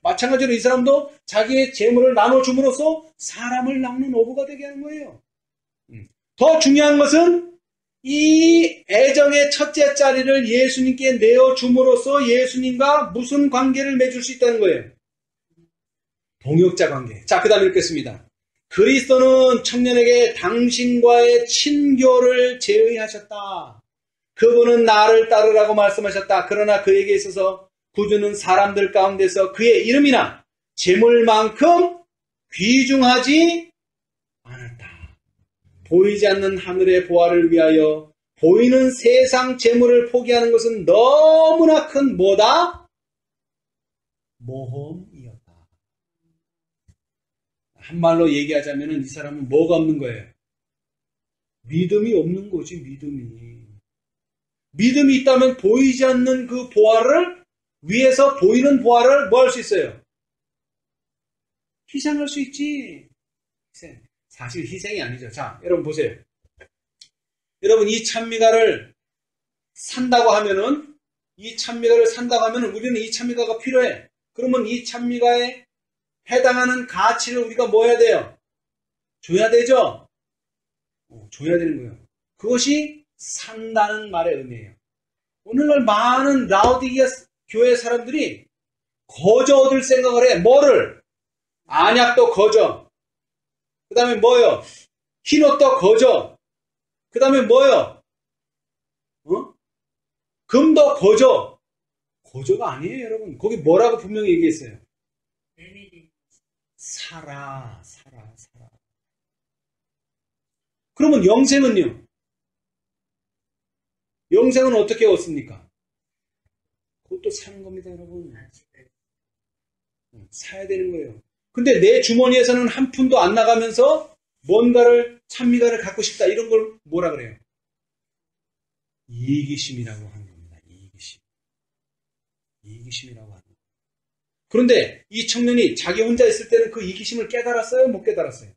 마찬가지로 이 사람도 자기의 재물을 나눠줌으로써 사람을 낚는 어부가 되게 하는 거예요. 더 중요한 것은 이 애정의 첫째 자리를 예수님께 내어줌으로써 예수님과 무슨 관계를 맺을 수 있다는 거예요. 동역자 관계. 자, 그 다음에 읽겠습니다. 그리스도는 청년에게 당신과의 친교를 제의하셨다. 그분은 나를 따르라고 말씀하셨다. 그러나 그에게 있어서 구주는 사람들 가운데서 그의 이름이나 재물만큼 귀중하지 않았다. 보이지 않는 하늘의 보화를 위하여 보이는 세상 재물을 포기하는 것은 너무나 큰 뭐다? 모험이었다. 한말로 얘기하자면 이 사람은 뭐가 없는 거예요? 믿음이 없는 거지, 믿음이. 믿음이 있다면 보이지 않는 그 보화를 위해서 보이는 보화를 뭐 할 수 있어요? 희생할 수 있지. 희생. 사실 희생이 아니죠. 자, 여러분 보세요. 여러분 이 찬미가를 산다고 하면은 우리는 이 찬미가가 필요해. 그러면 이 찬미가에 해당하는 가치를 우리가 뭐 해야 돼요? 줘야 되죠? 줘야 되는 거예요. 그것이 산다는 말의 의미예요. 오늘날 많은 라오디게아 교회 사람들이 거저 얻을 생각을 해. 뭐를? 안약도 거저. 그 다음에 뭐요? 흰옷도 거저. 그 다음에 뭐요? 금도 거저. 거저가 아니에요, 여러분. 거기 뭐라고 분명히 얘기했어요? 살아. 그러면 영생은요? 영생은 어떻게 얻습니까? 그것도 사는 겁니다, 여러분. 사야 되는 거예요. 근데 내 주머니에서는 한 푼도 안 나가면서 뭔가를, 찬미가를 갖고 싶다. 이런 걸 뭐라 그래요? 이기심이라고 하는 겁니다. 이기심이라고 하는 거예요. 그런데 이 청년이 자기 혼자 있을 때는 그 이기심을 깨달았어요? 못 깨달았어요?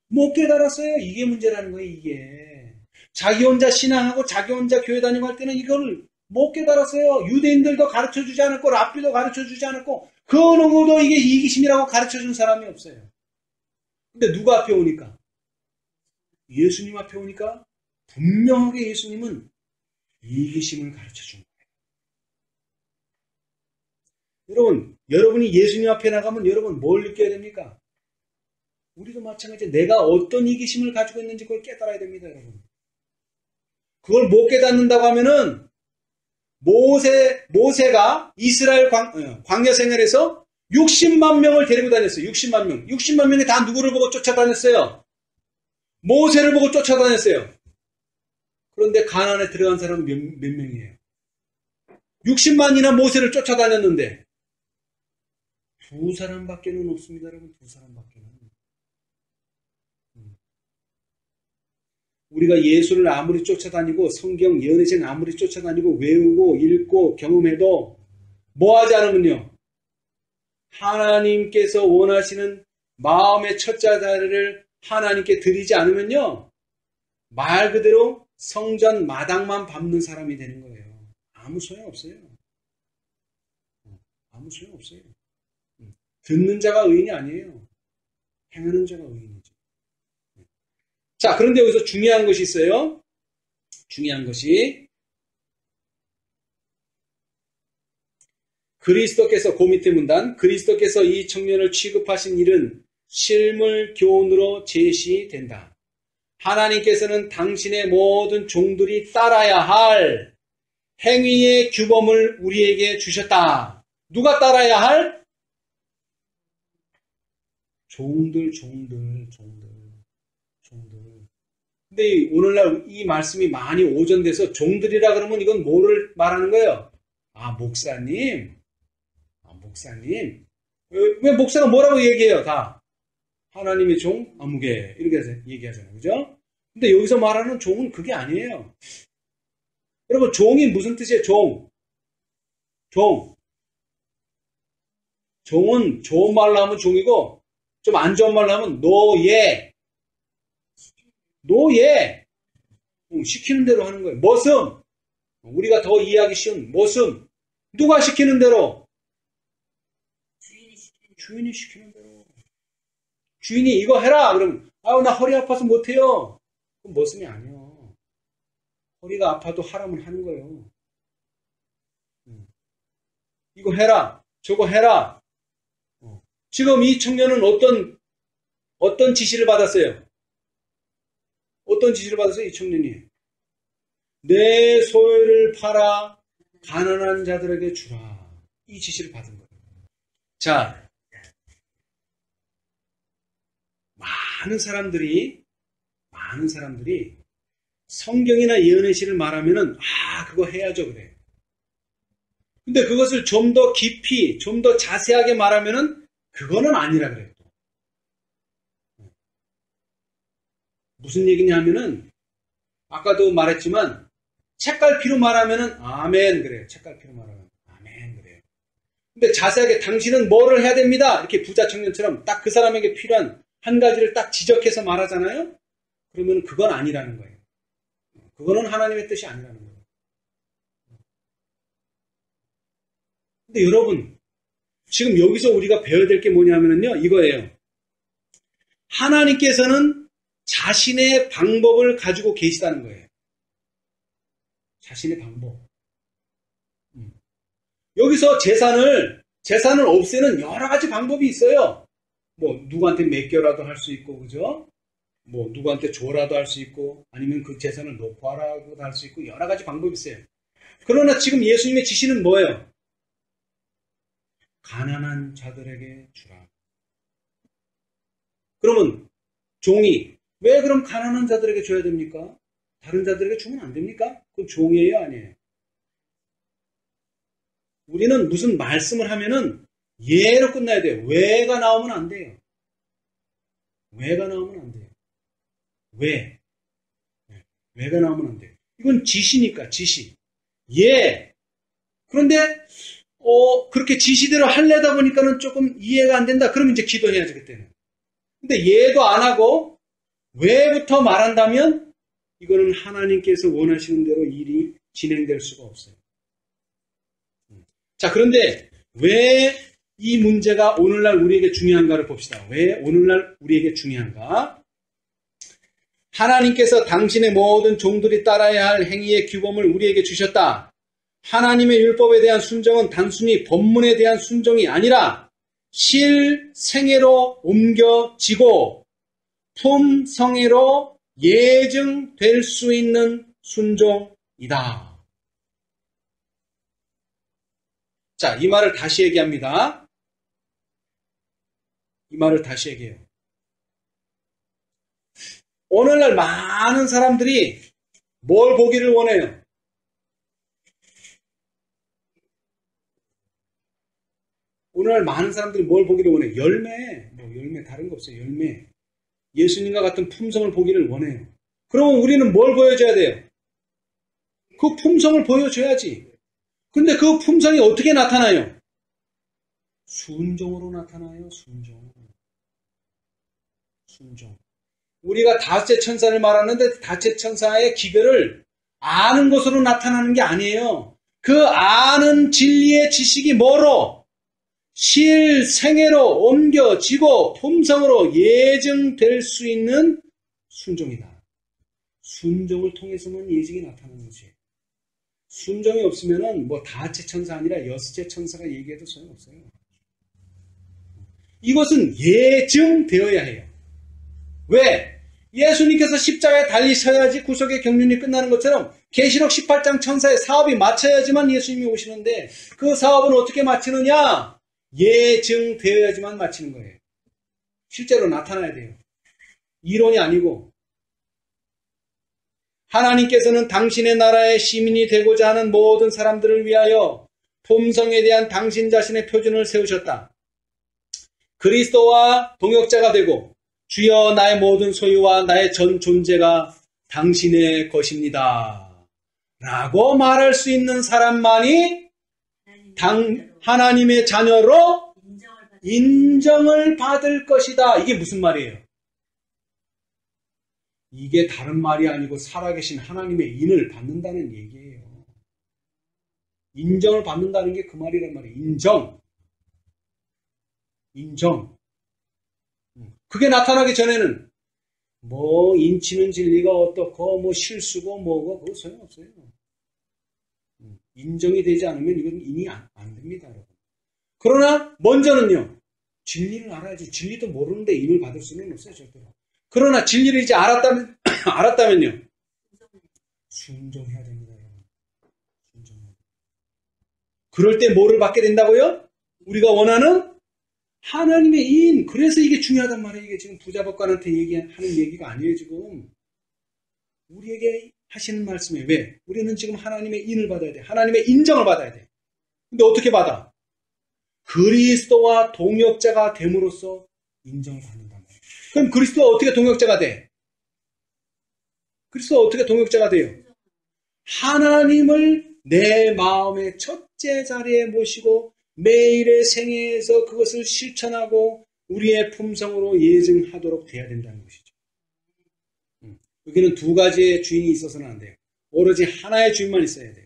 못 깨달았어요. 이게 문제라는 거예요, 이게. 자기 혼자 신앙하고 자기 혼자 교회 다니고 할 때는 이걸 못 깨달았어요. 유대인들도 가르쳐주지 않았고 랍비도 가르쳐주지 않았고 그 누구도 이게 이기심이라고 가르쳐준 사람이 없어요. 근데 누가 앞에 오니까? 예수님 앞에 오니까 분명하게 예수님은 이기심을 가르쳐준 거예요. 여러분이 예수님 앞에 나가면 여러분 뭘 느껴야 됩니까? 우리도 마찬가지로 내가 어떤 이기심을 가지고 있는지 그걸 깨달아야 됩니다, 여러분. 그걸 못 깨닫는다고 하면은 모세가 이스라엘 광야 생활에서 60만 명을 데리고 다녔어요. 60만 명. 60만 명이 다 누구를 보고 쫓아다녔어요? 모세를 보고 쫓아다녔어요. 그런데 가나안에 들어간 사람은 몇 명이에요? 60만이나 모세를 쫓아다녔는데 두 사람밖에는 없습니다, 여러분. 두 사람밖에는. 우리가 예수를 아무리 쫓아다니고 성경 연회생 아무리 쫓아다니고 외우고 읽고 경험해도 뭐하지 않으면요. 하나님께서 원하시는 마음의 첫째 자리를 하나님께 드리지 않으면요. 말 그대로 성전 마당만 밟는 사람이 되는 거예요. 아무 소용없어요. 아무 소용없어요. 듣는 자가 의인이 아니에요. 행하는 자가 의인이죠. 자, 그런데 여기서 중요한 것이 있어요. 중요한 것이 그리스도께서 그 밑에 문단 그리스도께서 이 청년을 취급하신 일은 실물 교훈으로 제시된다. 하나님께서는 당신의 모든 종들이 따라야 할 행위의 규범을 우리에게 주셨다. 누가 따라야 할? 종들. 근데 오늘날 이 말씀이 많이 오전돼서 종들이라 그러면 이건 뭐를 말하는 거예요? 아, 목사님. 왜 목사가 뭐라고 얘기해요? 다. 하나님의 종, 아무개. 이렇게 얘기하잖아요. 그죠? 근데 여기서 말하는 종은 그게 아니에요. 여러분, 종이 무슨 뜻이에요? 종은 좋은 말로 하면 종이고, 좀 안 좋은 말로 하면 노예. 시키는 대로 하는 거예요. 머슴. 우리가 더 이해하기 쉬운 머슴. 누가 시키는 대로? 주인이 시키는 대로. 주인이 이거 해라. 그러면 나 허리 아파서 못해요. 그럼 머슴이 아니에요. 허리가 아파도 하라면 하는 거예요. 이거 해라. 저거 해라. 지금 이 청년은 어떤 지시를 받았어요? 어떤 지시를 받았어요? 이 청년이. 내 소유를 팔아 가난한 자들에게 주라. 이 지시를 받은 거예요. 자, 많은 사람들이 성경이나 예언의 시를 말하면은 그거 해야죠 그래. 근데 그것을 좀 더 깊이, 좀 더 자세하게 말하면은 그거는 아니라 그래요. 무슨 얘기냐 하면은 아까도 말했지만 책갈피로 말하면은 아멘 그래요. 책갈피로 말하면 아멘 그래요. 근데 자세하게 당신은 뭐를 해야 됩니다. 이렇게 부자 청년처럼 딱 그 사람에게 필요한 한 가지를 딱 지적해서 말하잖아요. 그러면 그건 아니라는 거예요. 그거는 하나님의 뜻이 아니라는 거예요. 근데 여러분, 지금 여기서 우리가 배워야 될 게 뭐냐면요, 이거예요. 하나님께서는 자신의 방법을 가지고 계시다는 거예요. 자신의 방법. 여기서 재산을 없애는 여러 가지 방법이 있어요. 뭐 누구한테 맡겨라도 할 수 있고, 그죠? 뭐 누구한테 줘라도 할 수 있고, 아니면 그 재산을 높아라고도 할 수 있고, 여러 가지 방법이 있어요. 그러나 지금 예수님의 지시는 뭐예요? 가난한 자들에게 주라. 그러면 종이 왜 그럼 가난한 자들에게 줘야 됩니까? 다른 자들에게 주면 안 됩니까? 그건 종이에요, 아니에요? 우리는 무슨 말씀을 하면은 예로 끝나야 돼요. 왜가 나오면 안 돼요. 왜가 나오면 안 돼요. 왜가 나오면 안 돼요. 이건 지시니까, 지시. 예. 그런데 그렇게 지시대로 하려다 보니까는 조금 이해가 안 된다. 그럼 이제 기도해야지, 그때는. 근데 예도 안 하고 왜부터 말한다면 이거는 하나님께서 원하시는 대로 일이 진행될 수가 없어요. 자, 그런데 왜 이 문제가 오늘날 우리에게 중요한가를 봅시다. 왜 오늘날 우리에게 중요한가? 하나님께서 당신의 모든 종들이 따라야 할 행위의 규범을 우리에게 주셨다. 하나님의 율법에 대한 순종은 단순히 법문에 대한 순종이 아니라 실생애로 옮겨지고 품성애로 예증될 수 있는 순종이다. 자, 이 말을 다시 얘기합니다. 이 말을 다시 얘기해요. 오늘날 많은 사람들이 뭘 보기를 원해요? 오늘날 많은 사람들이 뭘 보기를 원해요? 열매, 다른 거 없어요. 열매. 예수님과 같은 품성을 보기를 원해요. 그러면 우리는 뭘 보여줘야 돼요? 그 품성을 보여줘야지. 근데 그 품성이 어떻게 나타나요? 순종으로 나타나요. 순종. 우리가 다섯째 천사를 말하는데 다섯째 천사의 기별을 아는 것으로 나타나는 게 아니에요. 그 아는 진리의 지식이 뭐로? 실생애로 옮겨지고 품성으로 예증될 수 있는 순종이다. 순종을 통해서만 예증이 나타나는 거지. 순종이 없으면은 뭐 다섯째 천사 아니라 여섯째 천사가 얘기해도 소용없어요. 이것은 예증되어야 해요. 왜? 예수님께서 십자가에 달리셔야지 구속의 경륜이 끝나는 것처럼 계시록 18장 천사의 사업이 마쳐야지만 예수님이 오시는데 그 사업은 어떻게 마치느냐? 예증되어야지만 마치는 거예요. 실제로 나타나야 돼요. 이론이 아니고. 하나님께서는 당신의 나라의 시민이 되고자 하는 모든 사람들을 위하여 품성에 대한 당신 자신의 표준을 세우셨다. 그리스도와 동역자가 되고 주여 나의 모든 소유와 나의 전 존재가 당신의 것입니다. 라고 말할 수 있는 사람만이 하나님의 자녀로 인정을 받을 것이다. 이게 무슨 말이에요? 이게 다른 말이 아니고 살아계신 하나님의 인을 받는다는 얘기예요. 인정을 받는다는 게 그 말이란 말이에요. 인정. 그게 나타나기 전에는 뭐 인치는 진리가 어떻고 뭐 실수고 뭐고 그거 소용없어요. 인정이 되지 않으면 이건 인이 안 됩니다, 여러분. 그러나 먼저는요. 진리를 알아야지. 진리도 모르는데 임을 받을 수는 없어요, 절대로. 그러나 진리를 이제 알았다면요. 순종해야 됩니다, 여러분. 순종해야 됩니다. 그럴 때 뭐를 받게 된다고요? 우리가 원하는 하나님의 인. 그래서 이게 중요하단 말이에요. 이게 지금 부자법관한테 하는 얘기가 아니에요, 지금. 우리에게 하시는 말씀이에요. 왜? 우리는 지금 하나님의 인을 받아야 돼. 하나님의 인정을 받아야 돼. 근데 어떻게 받아? 그리스도와 동역자가 됨으로써 인정을 받는단 말이에요. 그럼 그리스도와 어떻게 동역자가 돼? 그리스도와 어떻게 동역자가 돼요? 하나님을 내 마음의 첫째 자리에 모시고 매일의 생애에서 그것을 실천하고 우리의 품성으로 예증하도록 돼야 된다는 것이죠. 여기는 두 가지의 주인이 있어서는 안 돼요. 오로지 하나의 주인만 있어야 돼요.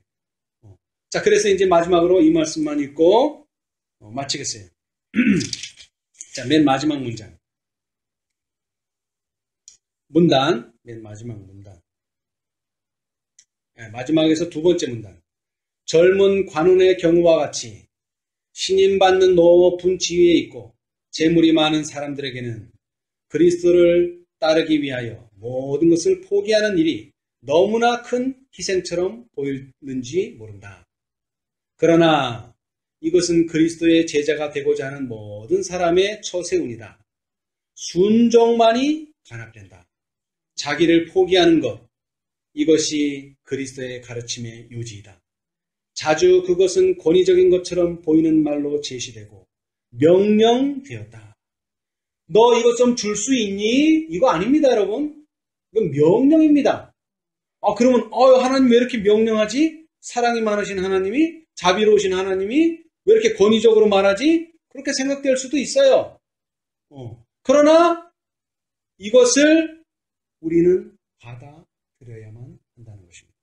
자, 그래서 이제 마지막으로 이 말씀만 읽고 마치겠어요. 자, 맨 마지막 문장. 문단, 맨 마지막 문단. 마지막에서 두 번째 문단. 젊은 관원의 경우와 같이 신임받는 높은 지위에 있고 재물이 많은 사람들에게는 그리스도를 따르기 위하여 모든 것을 포기하는 일이 너무나 큰 희생처럼 보이는지 모른다. 그러나 이것은 그리스도의 제자가 되고자 하는 모든 사람의 처세운이다. 순종만이 간합된다. 자기를 포기하는 것, 이것이 그리스도의 가르침의 요지이다. 자주 그것은 권위적인 것처럼 보이는 말로 제시되고 명령되었다. 너 이것 좀 줄 수 있니? 이거 아닙니다, 여러분. 이건 명령입니다. 그러면 하나님 왜 이렇게 명령하지? 사랑이 많으신 하나님이, 자비로우신 하나님이 왜 이렇게 권위적으로 말하지? 그렇게 생각될 수도 있어요. 그러나 이것을 우리는 받아들여야만 한다는 것입니다.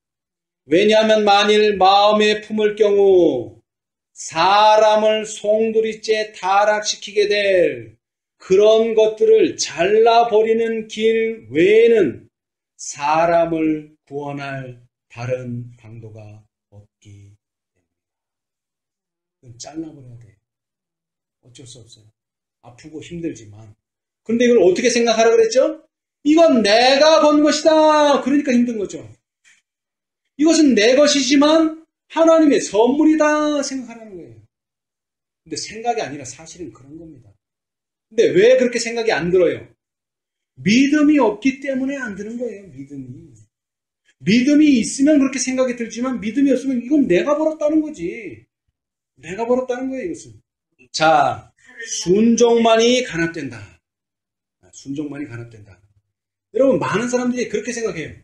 왜냐하면 만일 마음에 품을 경우 사람을 송두리째 타락시키게 될 그런 것들을 잘라버리는 길 외에는 사람을 구원할 다른 방도가 없기 때문에 잘라버려야 돼요. 어쩔 수 없어요. 아프고 힘들지만. 그런데 이걸 어떻게 생각하라 그랬죠? 이건 내가 번 것이다. 그러니까 힘든 거죠. 이것은 내 것이지만 하나님의 선물이다 생각하라는 거예요. 근데 생각이 아니라 사실은 그런 겁니다. 근데 왜 그렇게 생각이 안 들어요? 믿음이 없기 때문에 안 드는 거예요. 믿음이 있으면 그렇게 생각이 들지만 믿음이 없으면 이건 내가 벌었다는 거지. 내가 벌었다는 거예요, 이것은. 자, 순종만이 간합된다. 순종만이 간합된다. 여러분, 많은 사람들이 그렇게 생각해요.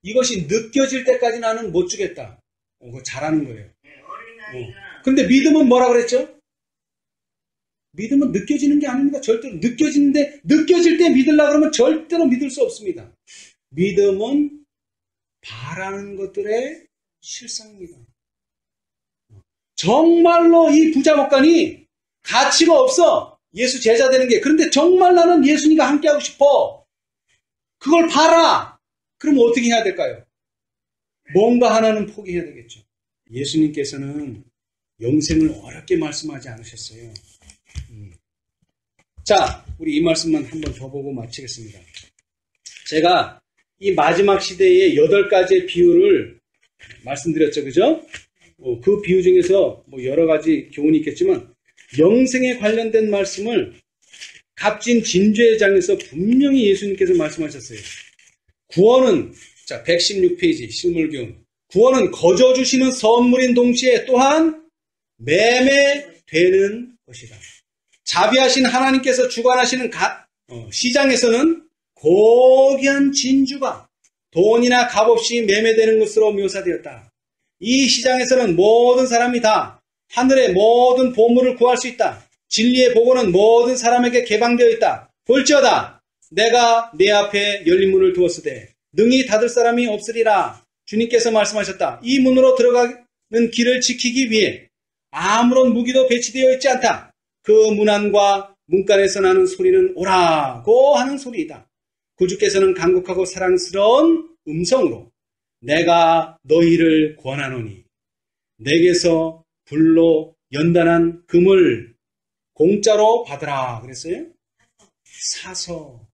이것이 느껴질 때까지 나는 못 주겠다. 그거 잘하는 거예요. 근데 믿음은 뭐라 그랬죠? 믿음은 느껴지는 게 아닙니다. 절대로 느껴지는데 느껴질 때 믿으려고 그러면 절대로 믿을 수 없습니다. 믿음은 바라는 것들의 실상입니다. 정말로 이 부자법관이 가치가 없어. 예수 제자 되는 게. 그런데 정말 나는 예수님과 함께하고 싶어. 그걸 봐라. 그럼 어떻게 해야 될까요? 뭔가 하나는 포기해야 되겠죠. 예수님께서는 영생을 어렵게 말씀하지 않으셨어요. 자, 우리 이 말씀만 한번 더 보고 마치겠습니다. 제가 이 마지막 시대의 8가지의 비유를 말씀드렸죠. 그죠? 그 비유 중에서 여러 가지 교훈이 있겠지만 영생에 관련된 말씀을 값진 진죄의 장에서 분명히 예수님께서 말씀하셨어요. 구원은, 자, 116페이지 실물교훈. 구원은 거저 주시는 선물인 동시에 또한 매매되는 것이다. 자비하신 하나님께서 주관하시는 시장에서는 고귀한 진주가 돈이나 값없이 매매되는 것으로 묘사되었다. 이 시장에서는 모든 사람이 다 하늘의 모든 보물을 구할 수 있다. 진리의 복음은 모든 사람에게 개방되어 있다. 볼지어다 내가 내 앞에 열린 문을 두었으되 능히 닫을 사람이 없으리라. 주님께서 말씀하셨다. 이 문으로 들어가는 길을 지키기 위해 아무런 무기도 배치되어 있지 않다. 그 문안과 문간에서 나는 소리는 오라고 하는 소리이다. 구주께서는 간곡하고 사랑스러운 음성으로 내가 너희를 권하노니 내게서 불로 연단한 금을 공짜로 받으라 그랬어요? 사서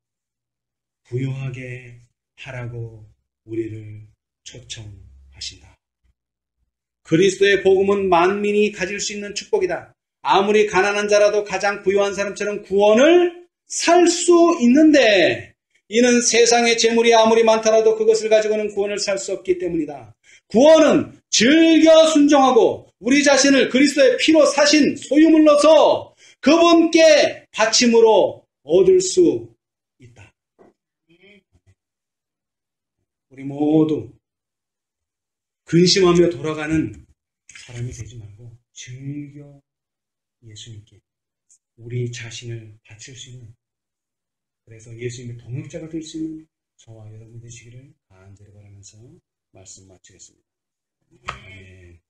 부유하게 하라고 우리를 초청하신다. 그리스도의 복음은 만민이 가질 수 있는 축복이다. 아무리 가난한 자라도 가장 부유한 사람처럼 구원을 살 수 있는데 이는 세상의 재물이 아무리 많더라도 그것을 가지고는 구원을 살 수 없기 때문이다. 구원은 즐겨 순종하고 우리 자신을 그리스도의 피로 사신 소유물로서 그분께 바침으로 얻을 수 있다. 우리 모두 근심하며 돌아가는 사람이 되지 말고 즐겨 예수님께 우리 자신을 바칠 수 있는, 그래서 예수님의 동역자가 될 수 있는 저와 여러분 되시기를 간절히 바라면서 말씀 마치겠습니다. 아멘.